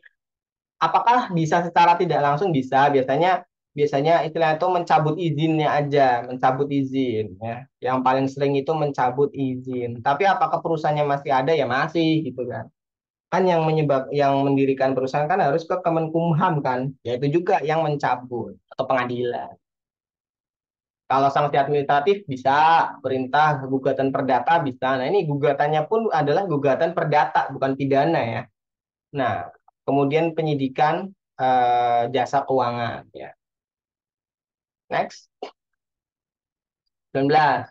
Apakah bisa secara tidak langsung? Bisa. Biasanya biasanya istilah itu mencabut izinnya aja, mencabut izin ya. Yang paling sering itu mencabut izin. Tapi apakah perusahaannya masih ada? Ya masih gitu kan. Kan yang mendirikan perusahaan kan harus ke Kemenkumham kan. Yaitu juga yang mencabut atau pengadilan. Kalau sanksi administratif bisa, perintah gugatan perdata bisa. Nah, ini gugatannya pun adalah gugatan perdata, bukan pidana ya. Nah, kemudian penyidikan jasa keuangan ya. Next, 19.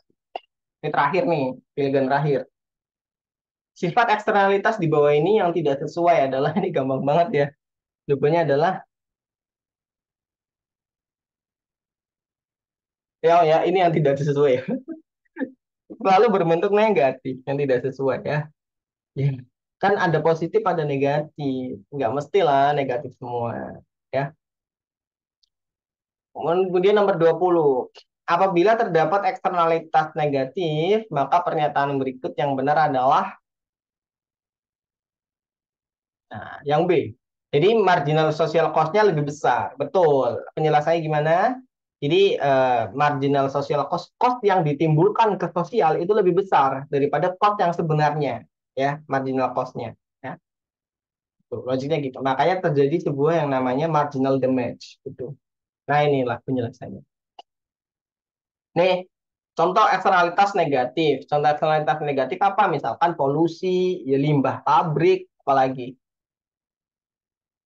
Ini terakhir nih, pilihan terakhir. Sifat eksternalitas di bawah ini yang tidak sesuai adalah ini gampang banget ya. Jawabannya adalah ya ini yang tidak sesuai. Selalu berbentuk negatif yang tidak sesuai ya. Ya. Kan ada positif, ada negatif. Nggak mestilah negatif semua. Ya. Kemudian nomor 20. Apabila terdapat eksternalitas negatif, maka pernyataan berikut yang benar adalah yang B. Jadi marginal social cost-nya lebih besar. Betul. Penjelasannya gimana? Jadi marginal social cost yang ditimbulkan ke sosial itu lebih besar daripada cost yang sebenarnya, ya, marginal cost-nya. Ya. Tuh, logiknya gitu. Makanya terjadi sebuah yang namanya marginal damage. Gitu. Nah inilah penjelasannya. Nih, contoh eksternalitas negatif. Contoh eksternalitas negatif apa? Misalkan polusi, ya limbah pabrik, apalagi.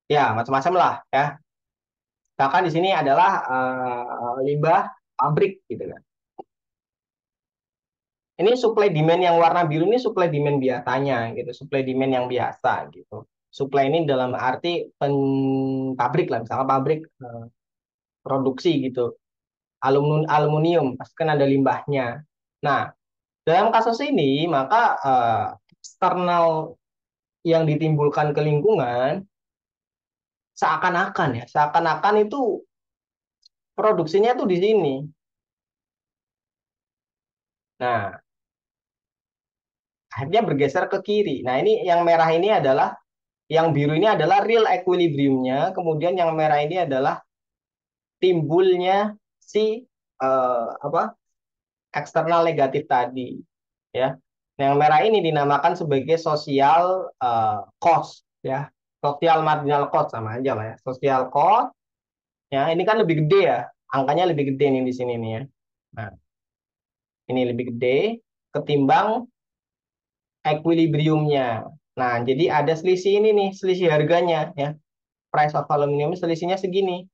Ya, macam-macam lah ya. Bahkan di sini adalah limbah pabrik gitu kan. Ini supply demand yang warna biru ini supply demand biasanya gitu, supply demand yang biasa gitu. Supply ini dalam arti pabrik lah, misalnya pabrik produksi gitu, aluminium, pasti kan ada limbahnya. Nah, dalam kasus ini maka eksternal yang ditimbulkan ke lingkungan seakan-akan ya, seakan-akan itu produksinya tuh di sini. Nah, akhirnya bergeser ke kiri. Nah, ini yang merah ini adalah, yang biru ini adalah real equilibriumnya, kemudian yang merah ini adalah timbulnya si apa eksternal negatif tadi, ya. Nah, yang merah ini dinamakan sebagai social cost, ya. Social marginal cost sama aja lah ya. Social cost, ya. Ini kan lebih gede ya, angkanya lebih gede nih di sini nih ya. Nah, ini lebih gede ketimbang equilibriumnya. Nah, jadi ada selisih ini nih, selisih harganya ya. Price of aluminium selisihnya segini.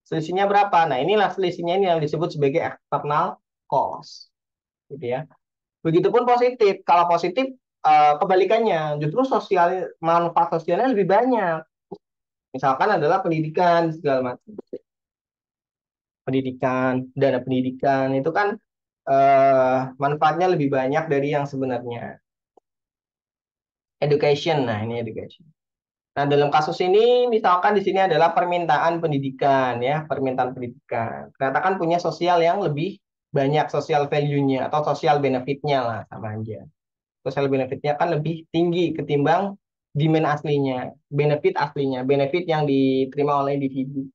Selisihnya berapa? Nah, inilah selisihnya ini yang disebut sebagai external cost. Gitu ya. Begitupun positif. Kalau positif kebalikannya, justru sosial manfaat sosialnya lebih banyak. Misalkan adalah pendidikan segala macam. Pendidikan, dana pendidikan itu kan manfaatnya lebih banyak dari yang sebenarnya. Education, nah ini education. Nah, dalam kasus ini misalkan di sini adalah permintaan pendidikan ya, permintaan pendidikan. Ternyata kan punya sosial yang lebih banyak social value-nya atau social benefit-nya lah sama aja. Social benefit-nya kan lebih tinggi ketimbang demand aslinya, benefit yang diterima oleh individu.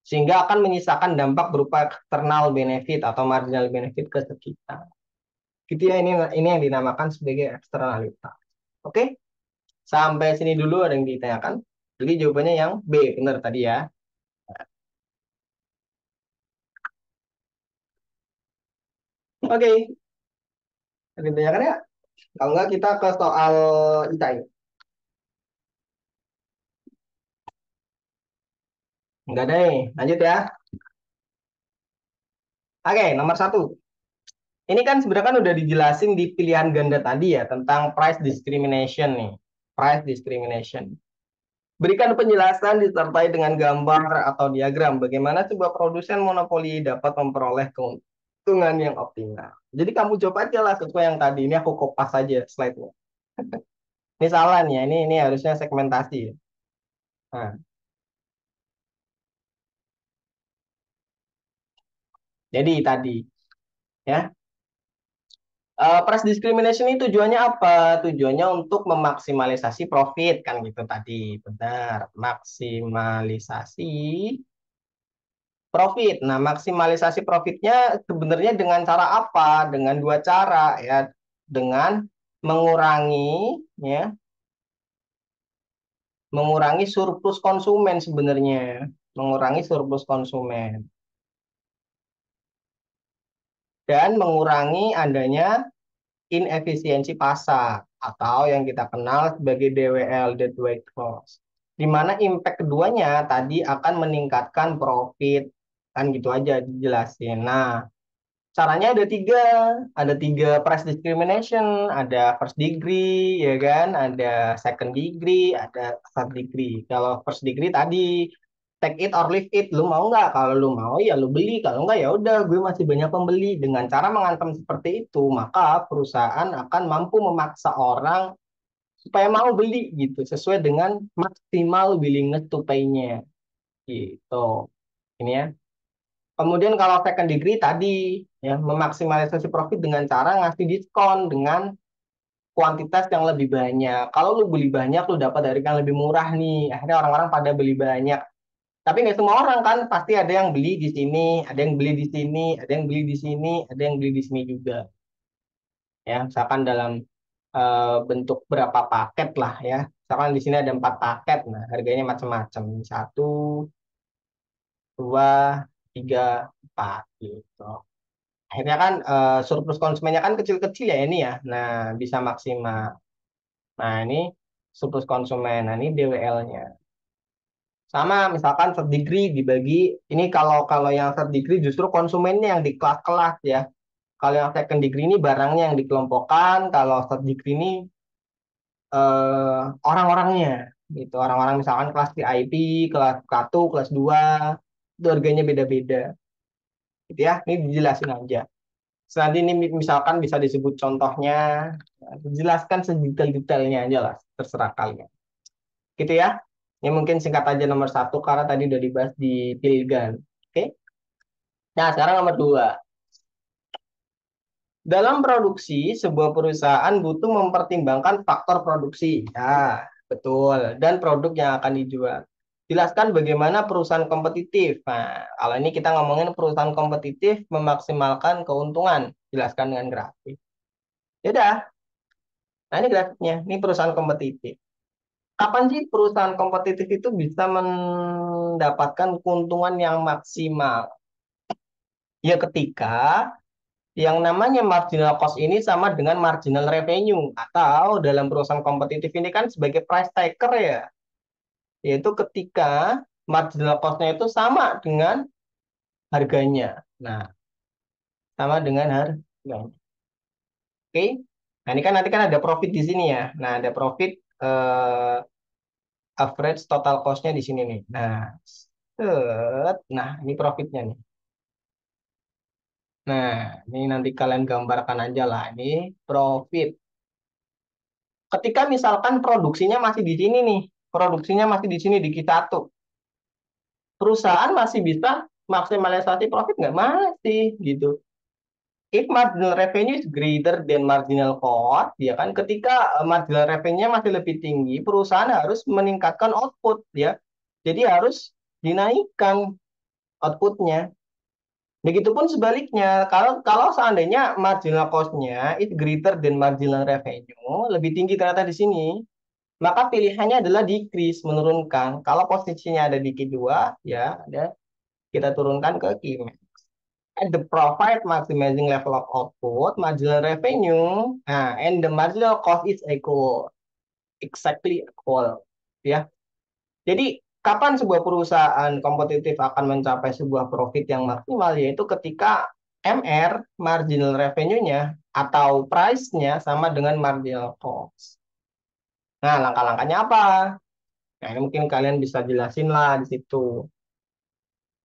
Sehingga akan menyisakan dampak berupa external benefit atau marginal benefit ke sekitar. Gitu ya, ini yang dinamakan sebagai eksternalitas. Oke? Sampai sini dulu ada yang ditanyakan. Jadi jawabannya yang B, benar tadi ya. Oke, ada yang ditanyakan ya? Kalau enggak kita ke soal ITAI. Enggak ada nih, lanjut ya. Oke, nomor satu. Ini kan sebenarnya kan udah dijelasin di pilihan ganda tadi ya, tentang price discrimination nih. Price discrimination. Berikan penjelasan disertai dengan gambar atau diagram bagaimana sebuah produsen monopoli dapat memperoleh keuntungan yang optimal. Jadi kamu jawab aja lah sesuai yang tadi. Ini aku kopas aja slide-nya. Ini salah nih ya. Ini harusnya segmentasi. Nah, jadi tadi ya. Price discrimination ini tujuannya apa? Tujuannya untuk memaksimalisasi profit kan gitu tadi. Benar, maksimalisasi profit. Nah, maksimalisasi profitnya sebenarnya dengan cara apa? Dengan dua cara ya. Dengan mengurangi ya, mengurangi surplus konsumen sebenarnya. Mengurangi surplus konsumen dan mengurangi adanya inefisiensi pasar atau yang kita kenal sebagai DWL, deadweight loss. Di mana impact keduanya tadi akan meningkatkan profit, kan gitu aja dijelasin. Nah, caranya ada tiga price discrimination, ada first degree, ya kan, ada second degree, ada third degree. Kalau first degree tadi take it or leave it, lu mau nggak? Kalau lu mau ya lu beli, kalau nggak ya udah, gue masih banyak pembeli. Dengan cara mengancam seperti itu, maka perusahaan akan mampu memaksa orang supaya mau beli gitu, sesuai dengan maksimal willingness to pay-nya gitu. Ini ya. Kemudian kalau second degree tadi ya memaksimalisasi profit dengan cara ngasih diskon dengan kuantitas yang lebih banyak. Kalau lu beli banyak, lu dapat dari yang lebih murah nih. Akhirnya orang-orang pada beli banyak. Tapi nggak semua orang kan, pasti ada yang beli di sini, ada yang beli di sini, ada yang beli di sini, ada yang beli di sini juga. Ya, misalkan dalam bentuk berapa paket lah ya. Misalkan di sini ada 4 paket, nah harganya macam-macam. Satu, dua, tiga, empat gitu. Akhirnya kan surplus konsumennya kan kecil-kecil ya ini ya. Nah, bisa maksimal. Nah, ini surplus konsumen. Nah, ini DWL-nya. Sama misalkan third degree dibagi, ini kalau kalau yang third degree justru konsumennya yang di kelas-kelas ya. Kalau yang second degree ini barangnya yang dikelompokkan, kalau third degree ini orang-orangnya gitu. Orang-orang misalkan kelas VIP, kelas satu, kelas 2 itu harganya beda-beda. Gitu ya. Ini dijelasin aja. Nanti ini misalkan bisa disebut contohnya, jelaskan sedetail-detailnya aja lah, terserah kalian. Gitu ya. Ini mungkin singkat aja nomor satu karena tadi udah dibahas di Pilgan. Oke. Nah, sekarang nomor dua. Dalam produksi, sebuah perusahaan butuh mempertimbangkan faktor produksi. Ya, betul. Dan produk yang akan dijual. Jelaskan bagaimana perusahaan kompetitif. Nah, kalau ini kita ngomongin perusahaan kompetitif memaksimalkan keuntungan. Jelaskan dengan grafik. Ya udah, nah ini grafiknya. Ini perusahaan kompetitif. Kapan sih perusahaan kompetitif itu bisa mendapatkan keuntungan yang maksimal? Ya ketika Yang namanya marginal cost ini sama dengan marginal revenue atau dalam perusahaan kompetitif ini kan sebagai price taker ya, yaitu ketika marginal cost-nya itu sama dengan harganya. Nah, sama dengan harganya. Oke. Nah, ini kan nanti kan ada profit di sini ya. Nah, ada profit eh, average total cost-nya di sini nih. Nah, nah ini profitnya nih. Nah, ini nanti kalian gambarkan aja lah. Ini profit. Ketika misalkan produksinya masih di sini nih, produksinya masih di sini di Q1, perusahaan masih bisa maksimalisasi profit nggak? Masih gitu. If marginal revenue is greater than marginal cost, ya kan ketika marginal revenue-nya masih lebih tinggi, perusahaan harus meningkatkan output ya. Jadi harus dinaikkan outputnya. Begitupun sebaliknya, kalau kalau seandainya marginal cost-nya is greater than marginal revenue, lebih tinggi ternyata di sini, maka pilihannya adalah decrease, menurunkan. Kalau posisinya ada di Q2, ya ada kita turunkan ke Q. At the profit maximizing level of output, marginal revenue, and the marginal cost is equal, exactly equal, ya. Jadi kapan sebuah perusahaan kompetitif akan mencapai sebuah profit yang maksimal, yaitu ketika MR, marginal revenue-nya, atau price-nya sama dengan marginal cost. Nah, langkah-langkahnya apa? Nah, ini mungkin kalian bisa jelasin lah di situ.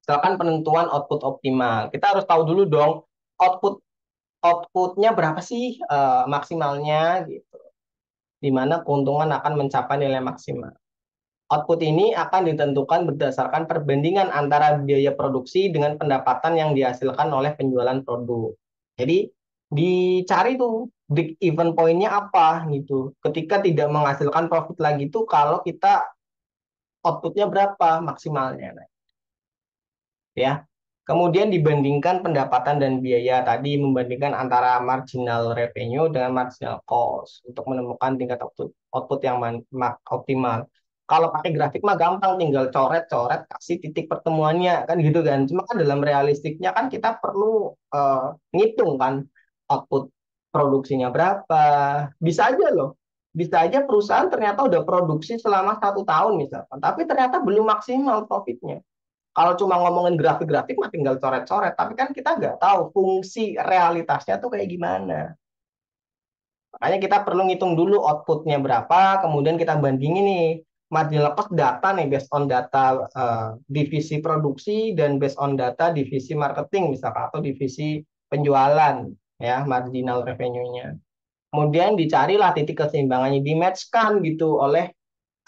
Misalkan penentuan output optimal. Kita harus tahu dulu dong, output outputnya berapa sih maksimalnya gitu. Di mana keuntungan akan mencapai nilai maksimal. Output ini akan ditentukan berdasarkan perbandingan antara biaya produksi dengan pendapatan yang dihasilkan oleh penjualan produk. Jadi dicari tuh break even point-nya apa gitu. Ketika tidak menghasilkan profit lagi tuh kalau kita outputnya berapa maksimalnya. Nah, ya. Kemudian dibandingkan pendapatan dan biaya tadi, membandingkan antara marginal revenue dengan marginal cost untuk menemukan tingkat output yang optimal. Kalau pakai grafik mah gampang, tinggal coret-coret kasih titik pertemuannya kan gitu kan. Cuma kan dalam realistiknya kan kita perlu ngitung kan output produksinya berapa. Bisa aja loh. Bisa aja perusahaan ternyata udah produksi selama 1 tahun misalkan, tapi ternyata belum maksimal profitnya. Kalau cuma ngomongin grafik-grafik mah tinggal coret-coret, tapi kan kita nggak tahu fungsi realitasnya tuh kayak gimana. Makanya kita perlu ngitung dulu outputnya berapa, kemudian kita bandingin nih marginal cost data nih based on data divisi produksi dan based on data divisi marketing misalkan atau divisi penjualan ya marginal revenue-nya. Kemudian dicarilah titik keseimbangannya, di-match-kan gitu oleh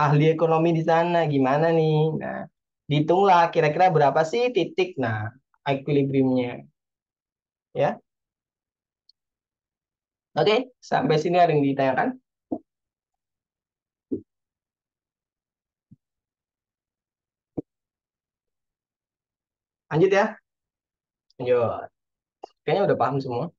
ahli ekonomi di sana gimana nih. Nah, dihitunglah kira-kira berapa sih titik nah equilibriumnya ya. Oke, sampai sini ada yang ditanyakan? Lanjut ya. Lanjut. Kayaknya udah paham semua.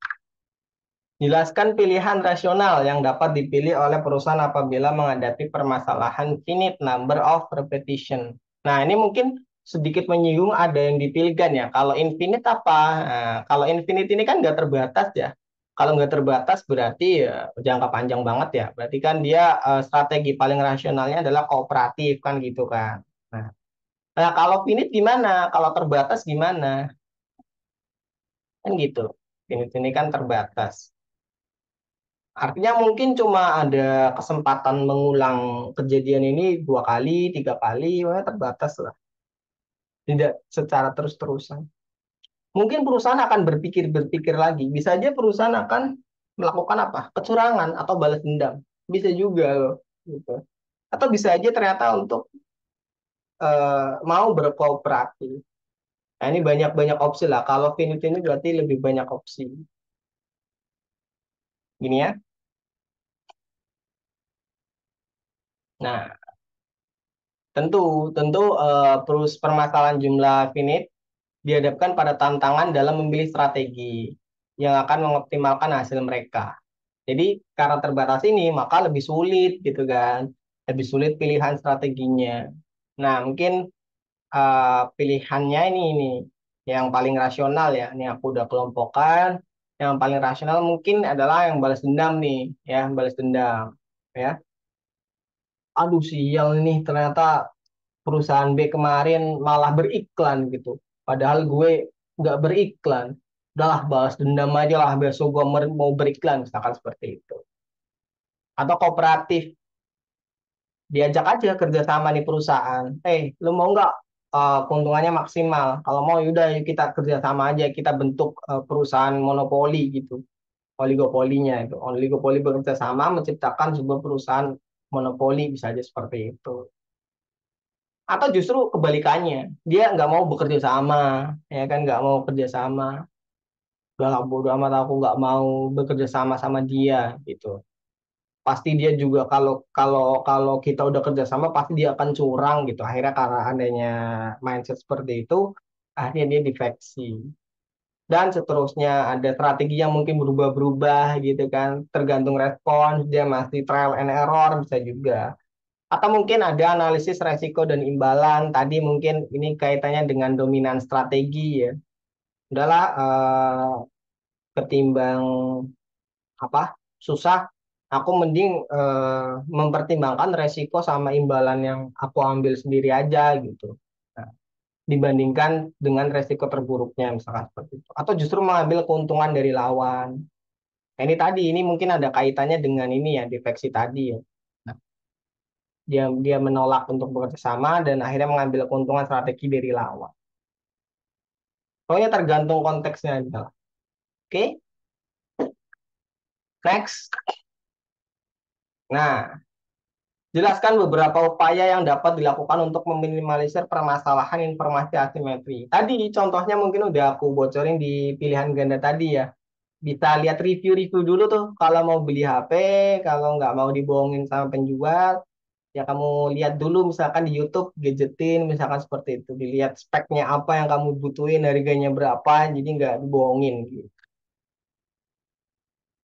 Jelaskan pilihan rasional yang dapat dipilih oleh perusahaan apabila menghadapi permasalahan finite number of repetition. Nah, ini mungkin sedikit menyinggung ada yang dipilihkan ya. Kalau infinite apa? Nah, kalau infinite ini kan nggak terbatas ya. Kalau nggak terbatas berarti ya jangka panjang banget ya. Berarti kan dia strategi paling rasionalnya adalah kooperatif kan gitu kan. Nah, nah kalau finite gimana? Kalau terbatas gimana? Kan gitu. Finite ini kan terbatas. Artinya mungkin cuma ada kesempatan mengulang kejadian ini 2 kali, 3 kali, wah, terbatas lah. Tidak secara terus-terusan. Mungkin perusahaan akan berpikir-berpikir lagi. Bisa aja perusahaan akan melakukan apa? Kecurangan atau balas dendam. Bisa juga loh. Gitu. Atau bisa aja ternyata untuk mau berkooperasi. Nah, ini banyak-banyak opsi lah. Kalau finite ini berarti lebih banyak opsi. Gini ya. Nah, tentu, tentu permasalahan jumlah finite dihadapkan pada tantangan dalam memilih strategi yang akan mengoptimalkan hasil mereka. Jadi karena terbatas ini maka lebih sulit gitu kan, lebih sulit pilihan strateginya. Nah mungkin pilihannya ini yang paling rasional ya. Ini aku udah kelompokkan. Yang paling rasional mungkin adalah yang balas dendam nih, ya, balas dendam. Ya, aduh sial nih ternyata perusahaan B kemarin malah beriklan gitu. Padahal gue nggak beriklan. Udahlah balas dendam aja lah, besok gue mau beriklan, misalkan seperti itu. Atau kooperatif, diajak aja kerjasama di perusahaan. Lu mau nggak keuntungannya maksimal? Kalau mau, yaudah yuk kita kerjasama aja, kita bentuk perusahaan monopoli gitu. Oligopolinya itu. Oligopoli bekerja sama menciptakan sebuah perusahaan monopoli, bisa aja seperti itu. Atau justru kebalikannya, dia nggak mau bekerja sama, ya kan, nggak mau kerja sama. Udah lah, bodo amat, aku nggak mau bekerja sama sama dia gitu. Pasti dia juga kalau kalau kalau kita udah kerja sama pasti dia akan curang gitu. Akhirnya karena adanya mindset seperti itu, akhirnya dia defeksi. Dan seterusnya ada strategi yang mungkin berubah-berubah gitu kan, tergantung respons, dia masih trial and error bisa juga. Atau mungkin ada analisis resiko dan imbalan. Tadi mungkin ini kaitannya dengan dominan strategi ya. Udahlah, ketimbang apa susah, aku mending mempertimbangkan resiko sama imbalan yang aku ambil sendiri aja gitu. Nah, dibandingkan dengan resiko terburuknya misalkan seperti itu. Atau justru mengambil keuntungan dari lawan. Nah, ini tadi, ini mungkin ada kaitannya dengan ini ya, defeksi tadi ya. Nah, dia dia menolak untuk bekerja sama dan akhirnya mengambil keuntungan strategi dari lawan. Pokoknya tergantung konteksnya aja. Oke, next. Nah, jelaskan beberapa upaya yang dapat dilakukan untuk meminimalisir permasalahan informasi asimetri. Tadi contohnya mungkin udah aku bocorin di pilihan ganda tadi ya. Bisa lihat review-review dulu tuh kalau mau beli HP, kalau nggak mau dibohongin sama penjual, ya kamu lihat dulu misalkan di YouTube gadgetin, misalkan seperti itu. Dilihat speknya apa yang kamu butuhin, harganya berapa, jadi nggak dibohongin gitu.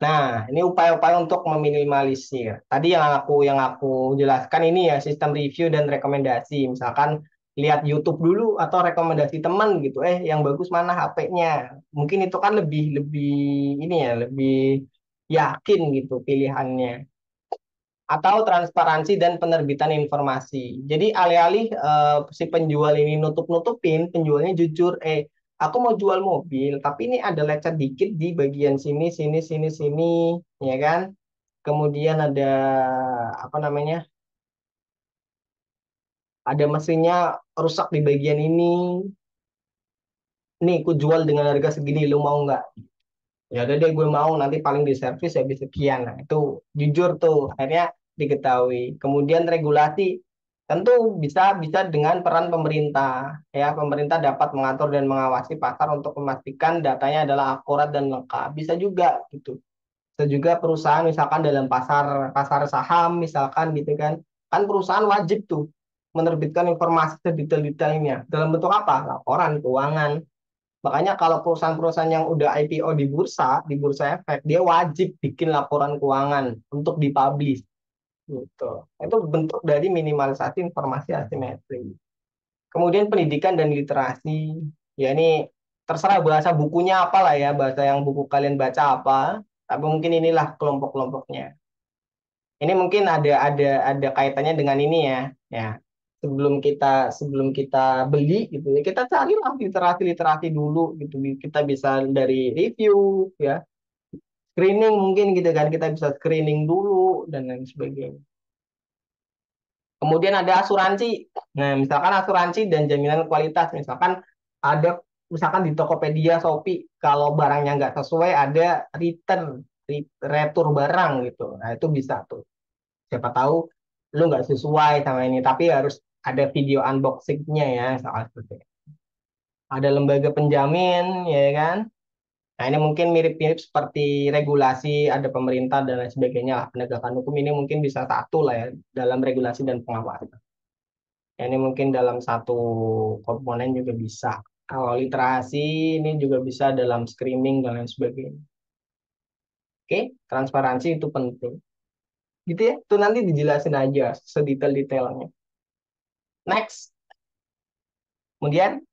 Nah, ini upaya-upaya untuk meminimalisir. Tadi yang aku jelaskan ini ya, sistem review dan rekomendasi. Misalkan lihat YouTube dulu atau rekomendasi teman gitu. Yang bagus mana HP-nya. Mungkin itu kan lebih lebih ini ya, lebih yakin gitu pilihannya. Atau transparansi dan penerbitan informasi. Jadi alih-alih si penjual ini nutup-nutupin, penjualnya jujur, aku mau jual mobil, tapi ini ada lecet dikit di bagian sini, sini, sini, sini, ya kan? Kemudian ada apa namanya? Ada mesinnya rusak di bagian ini. Nih, aku jual dengan harga segini, lu mau nggak? Ya udah deh, gue mau, nanti paling di servis habis sekian. Nah, itu jujur tuh, akhirnya diketahui. Kemudian regulasi tentu bisa bisa dengan peran pemerintah. Ya, pemerintah dapat mengatur dan mengawasi pasar untuk memastikan datanya adalah akurat dan lengkap. Bisa juga gitu. Bisa juga perusahaan misalkan dalam pasar pasar saham misalkan gitu kan. Kan perusahaan wajib tuh menerbitkan informasi sedetail-detailnya. Dalam bentuk apa? Laporan keuangan. Makanya kalau perusahaan-perusahaan yang udah IPO di bursa efek, dia wajib bikin laporan keuangan untuk dipublish gitu. Itu bentuk dari minimalisasi informasi asimetri. Kemudian pendidikan dan literasi, ya ini terserah bahasa bukunya apa lah ya, bahasa yang buku kalian baca apa, tapi mungkin inilah kelompok-kelompoknya. Ini mungkin ada kaitannya dengan ini ya. Ya, sebelum kita beli gitu ya, kita carilah literasi-literasi dulu gitu. Kita bisa dari review ya, screening mungkin gitu kan, kita bisa screening dulu dan lain sebagainya. Kemudian ada asuransi. Nah, misalkan asuransi dan jaminan kualitas, ada misalkan di Tokopedia, Shopee, kalau barangnya nggak sesuai ada retur barang gitu. Nah, itu bisa tuh. Siapa tahu lu nggak sesuai sama ini, tapi harus ada video unboxingnya ya, soal seperti itu. Ada lembaga penjamin, ya kan? Nah, ini mungkin mirip-mirip seperti regulasi, ada pemerintah dan lain sebagainya lah. Penegakan hukum ini mungkin bisa satu lah ya, dalam regulasi dan pengawasan. Ya, ini mungkin dalam satu komponen juga bisa. Kalau literasi ini juga bisa dalam screening dan lain sebagainya. Oke, transparansi itu penting. Gitu ya, itu nanti dijelasin aja sedetail-detailnya. Next. Kemudian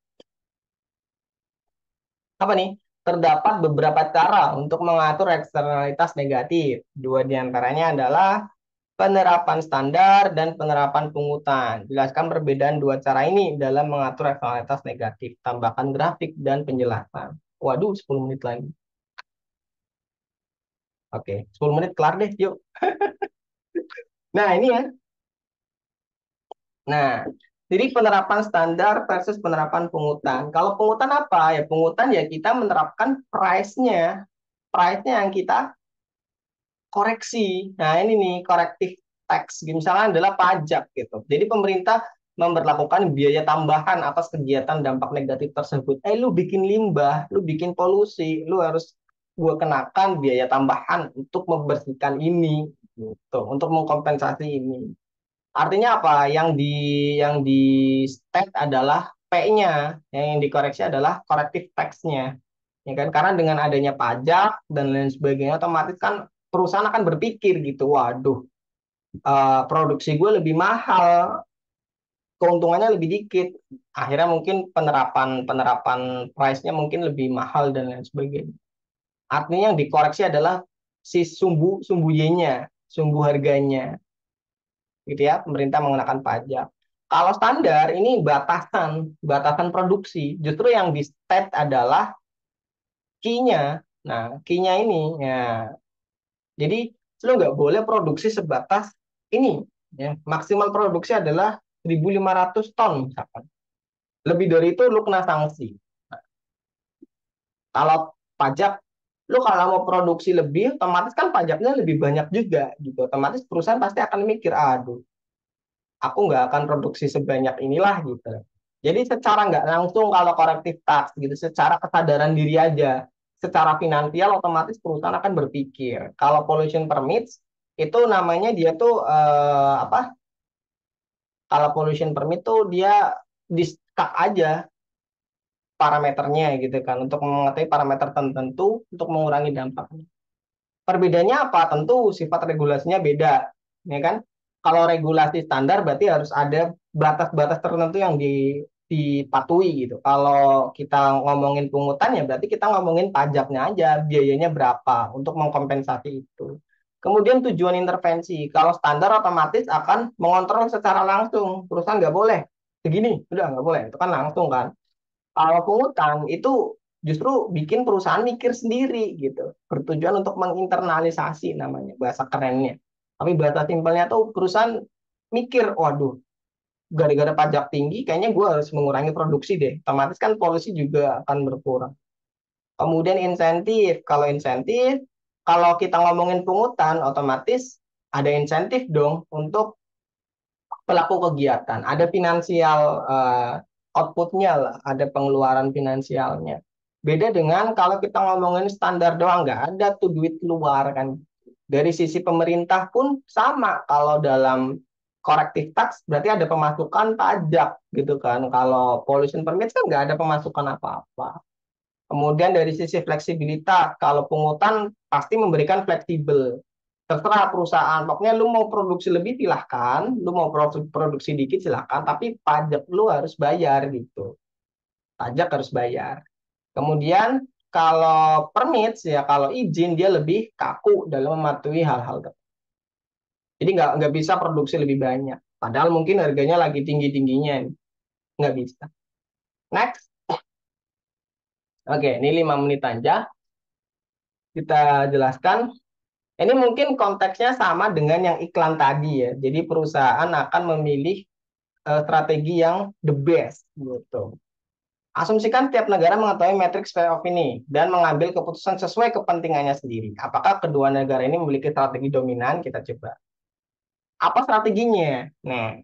apa nih? terdapat beberapa cara untuk mengatur eksternalitas negatif. Dua di antaranya adalah penerapan standar dan penerapan pungutan. Jelaskan perbedaan dua cara ini dalam mengatur eksternalitas negatif. Tambahkan grafik dan penjelasan. Waduh, 10 menit lagi. Oke, 10 menit kelar deh, yuk. Nah, ini ya. Nah, jadi penerapan standar versus penerapan pungutan. Kalau pungutan apa? Ya pungutan ya kita menerapkan price-nya. Price-nya yang kita koreksi. Nah, ini nih korektif tax. Misalnya adalah pajak gitu. Jadi pemerintah memberlakukan biaya tambahan atas kegiatan dampak negatif tersebut. Lu bikin limbah, lu bikin polusi, lu harus gua kenakan biaya tambahan untuk membersihkan ini gitu, untuk mengkompensasi ini. Artinya apa? Yang di state adalah P-nya, yang dikoreksi adalah corrective tax-nya. Ya kan? Karena dengan adanya pajak dan lain sebagainya otomatis kan perusahaan akan berpikir gitu, waduh, produksi gue lebih mahal, keuntungannya lebih dikit. Akhirnya mungkin penerapan penerapan price-nya mungkin lebih mahal dan lain sebagainya. Artinya yang dikoreksi adalah si sumbu Y-nya, sumbu harganya, gitu ya. Pemerintah mengenakan pajak. Kalau standar ini batasan batasan produksi. Justru yang di state adalah key-nya. Nah, key-nya ini ya. Jadi lu nggak boleh produksi sebatas ini. Ya. Maksimal produksi adalah 1.500 ton misalkan. Lebih dari itu lu kena sanksi. Nah, kalau pajak, lu kalau mau produksi lebih, otomatis kan pajaknya lebih banyak juga gitu. Otomatis perusahaan pasti akan mikir, aduh, aku nggak akan produksi sebanyak inilah gitu. Jadi secara nggak langsung kalau korektif tax gitu, secara kesadaran diri aja, secara finansial otomatis perusahaan akan berpikir. Kalau pollution permits itu namanya dia tuh apa? Kalau pollution permit tuh dia di stuck aja parameternya gitu kan untuk mengetahui parameter tertentu untuk mengurangi dampaknya. Perbedaannya apa? Tentu sifat regulasinya beda, ya kan? Kalau regulasi standar berarti harus ada batas-batas tertentu yang dipatuhi gitu. Kalau kita ngomongin pungutan ya berarti kita ngomongin pajaknya aja, biayanya berapa untuk mengkompensasi itu. Kemudian tujuan intervensi. Kalau standar otomatis akan mengontrol secara langsung. Perusahaan nggak boleh segini, udah nggak boleh. Itu kan langsung kan. Kalau pungutan itu justru bikin perusahaan mikir sendiri gitu. Bertujuan untuk menginternalisasi namanya bahasa kerennya. Tapi bahasa simpelnya tuh perusahaan mikir, waduh, gara-gara pajak tinggi, kayaknya gue harus mengurangi produksi deh. Otomatis kan polusi juga akan berkurang. Kemudian insentif. Kalau insentif, kalau kita ngomongin pungutan, otomatis ada insentif dong untuk pelaku kegiatan. Ada finansial outputnya lah, ada pengeluaran finansialnya. Beda dengan kalau kita ngomongin standar doang, nggak ada tuh duit keluar kan. Dari sisi pemerintah pun sama. Kalau dalam corrective tax berarti ada pemasukan pajak gitu kan. Kalau pollution permit kan nggak ada pemasukan apa-apa. Kemudian dari sisi fleksibilitas, kalau pungutan pasti memberikan fleksibel. Terserah perusahaan, pokoknya lu mau produksi lebih silahkan, lu mau produksi dikit silahkan, tapi pajak lu harus bayar gitu. Pajak harus bayar. Kemudian kalau permit ya, kalau izin dia lebih kaku dalam mematuhi hal-hal tersebut. Jadi nggak bisa produksi lebih banyak. Padahal mungkin harganya lagi tinggi-tingginya, nggak bisa. Next. Oke, ini 5 menit aja. Kita jelaskan. Ini mungkin konteksnya sama dengan yang iklan tadi ya. Jadi perusahaan akan memilih strategi yang the best gitu. Asumsikan tiap negara mengetahui matriks trade-off ini dan mengambil keputusan sesuai kepentingannya sendiri. Apakah kedua negara ini memiliki strategi dominan? Kita coba. Apa strateginya? Nah,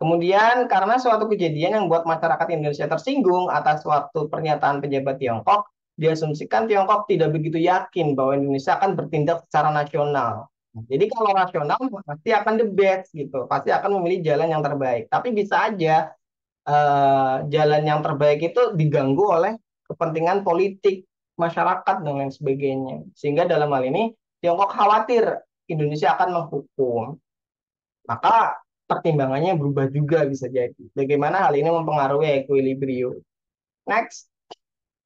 kemudian karena suatu kejadian yang membuat masyarakat Indonesia tersinggung atas suatu pernyataan pejabat Tiongkok, diasumsikan Tiongkok tidak begitu yakin bahwa Indonesia akan bertindak secara nasional. Jadi kalau rasional pasti akan the best gitu, pasti akan memilih jalan yang terbaik. Tapi bisa aja jalan yang terbaik itu diganggu oleh kepentingan politik masyarakat dan lain sebagainya. Sehingga dalam hal ini Tiongkok khawatir Indonesia akan menghukum. Maka pertimbangannya berubah juga bisa jadi. Bagaimana hal ini mempengaruhi equilibrium. Next.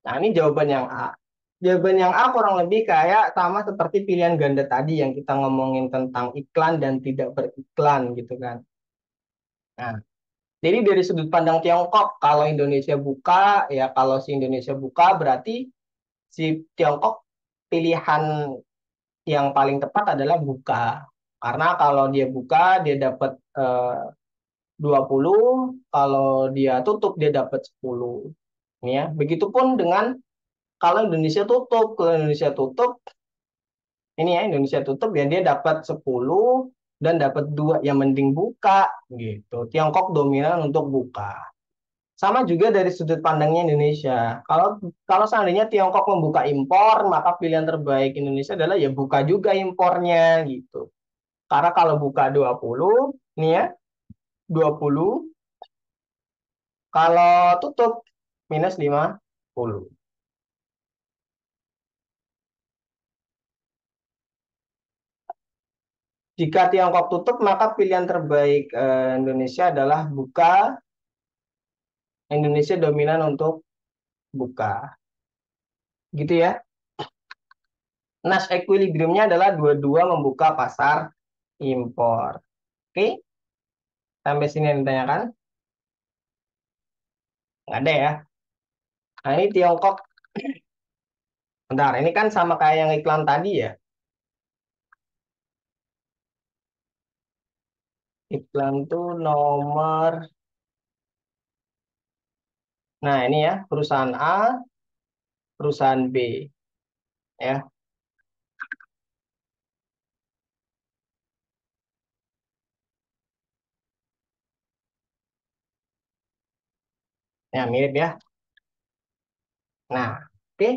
Nah, ini jawaban yang A. Jawaban yang A kurang lebih kayak sama seperti pilihan ganda tadi yang kita ngomongin tentang iklan dan tidak beriklan gitu kan. Nah, jadi dari sudut pandang Tiongkok, kalau Indonesia buka, ya kalau si Indonesia buka berarti si Tiongkok pilihan yang paling tepat adalah buka. Karena kalau dia buka, dia dapat 20, kalau dia tutup, dia dapat 10. Ini ya. Begitupun dengan kalau Indonesia tutup. Kalau Indonesia tutup, ini ya Indonesia tutup ya dia dapat 10 dan dapat 2 yang mending buka gitu. Tiongkok dominan untuk buka. Sama juga dari sudut pandangnya Indonesia. Kalau kalau seandainya Tiongkok membuka impor, maka pilihan terbaik Indonesia adalah ya buka juga impornya gitu. Karena kalau buka 20 nih ya, 20, kalau tutup minus 50. Jika Tiongkok tutup, maka pilihan terbaik Indonesia adalah buka. Indonesia dominan untuk buka. Gitu ya. Nash equilibriumnya adalah dua-dua membuka pasar impor. Oke, sampai sini yang ditanyakan? Nggak ada ya. Nah, ini Tiongkok. Bentar, ini kan sama kayak yang iklan tadi ya. Iklan tuh nomor. Nah, ini ya, perusahaan A, perusahaan B. Ya, ya mirip ya. Nah, oke.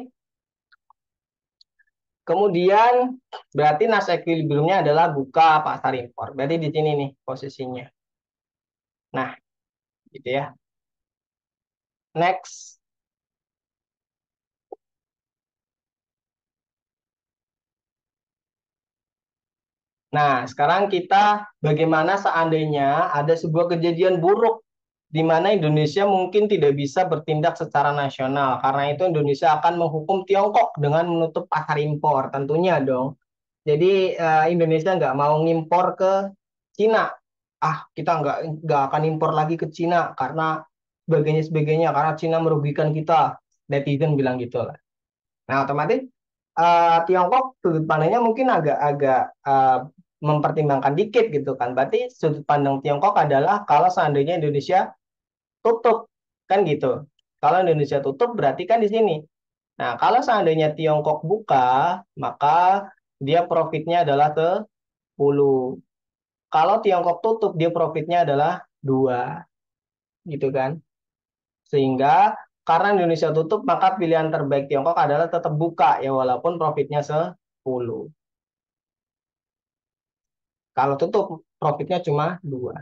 Kemudian berarti Nash equilibriumnya adalah buka pasar impor. Berarti di sini nih posisinya. Nah, gitu ya. Next. Nah, sekarang kita bagaimana seandainya ada sebuah kejadian buruk di mana Indonesia mungkin tidak bisa bertindak secara nasional. Karena itu Indonesia akan menghukum Tiongkok dengan menutup pasar impor, tentunya dong. Jadi Indonesia nggak mau ngimpor ke Cina. Ah, kita nggak akan impor lagi ke Cina karena sebagainya karena Cina merugikan kita. Netizen bilang gitu lah. Nah, otomatis Tiongkok sudut pandangnya mungkin agak-agak mempertimbangkan dikit gitu kan. Berarti sudut pandang Tiongkok adalah kalau seandainya Indonesia tutup kan gitu. Kalau Indonesia tutup berarti kan di sini. Nah, kalau seandainya Tiongkok buka, maka dia profitnya adalah ke 10. Kalau Tiongkok tutup, dia profitnya adalah 2 gitu kan. Sehingga karena Indonesia tutup, maka pilihan terbaik Tiongkok adalah tetap buka ya walaupun profitnya 10. Kalau tutup, profitnya cuma 2.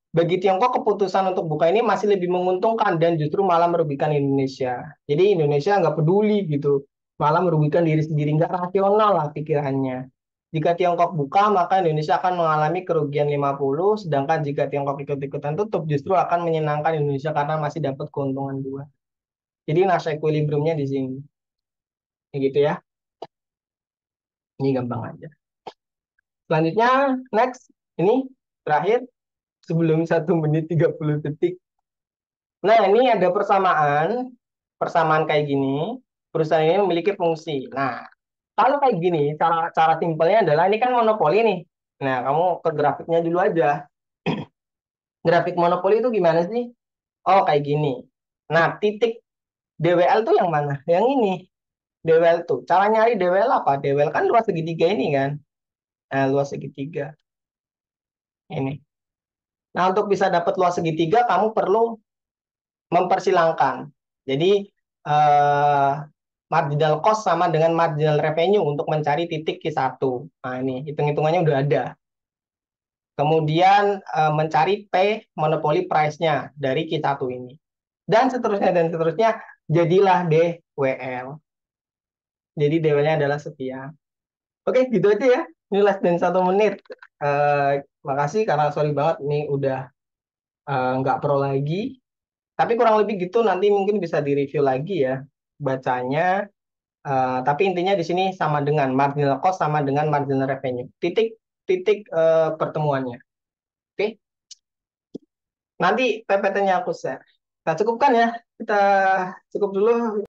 Bagi Tiongkok, keputusan untuk buka ini masih lebih menguntungkan dan justru malah merugikan Indonesia. Jadi Indonesia nggak peduli gitu, malah merugikan diri sendiri, nggak rasional lah pikirannya. Jika Tiongkok buka, maka Indonesia akan mengalami kerugian 50, sedangkan jika Tiongkok ikut-ikutan tutup, justru akan menyenangkan Indonesia karena masih dapat keuntungan 2. Jadi nasa equilibriumnya di sini. Ya gitu ya. Ini gampang aja. Selanjutnya, next. Ini terakhir sebelum 1 menit 30 detik. Nah, ini ada persamaan kayak gini. Perusahaan ini memiliki fungsi. Nah, kalau kayak gini, cara cara simpelnya adalah ini kan monopoli nih. Nah, kamu ke grafiknya dulu aja. Grafik monopoli itu gimana sih? Oh, kayak gini. Nah, titik DWL tuh yang mana? Yang ini. DWL tuh. Cara nyari DWL apa? DWL kan luas segitiga ini kan. Nah, luas segitiga ini. Nah, untuk bisa dapat luas segitiga, kamu perlu mempersilangkan. Jadi, eh, marginal cost sama dengan marginal revenue untuk mencari titik Q1. Nah, ini hitung-hitungannya udah ada. Kemudian mencari P monopoli price-nya dari Q1 ini. Dan seterusnya, jadilah DWL. Jadi DWL-nya adalah sekian. Oke, gitu aja ya. Ini less than 1 menit. Makasih karena sorry banget ini udah nggak pro lagi. Tapi kurang lebih gitu nanti mungkin bisa direview lagi ya bacanya. Tapi intinya di sini sama dengan marginal cost sama dengan marginal revenue. Titik titik pertemuannya. Oke, nanti PPT-nya aku share. Nah, cukupkan ya. Kita cukup dulu.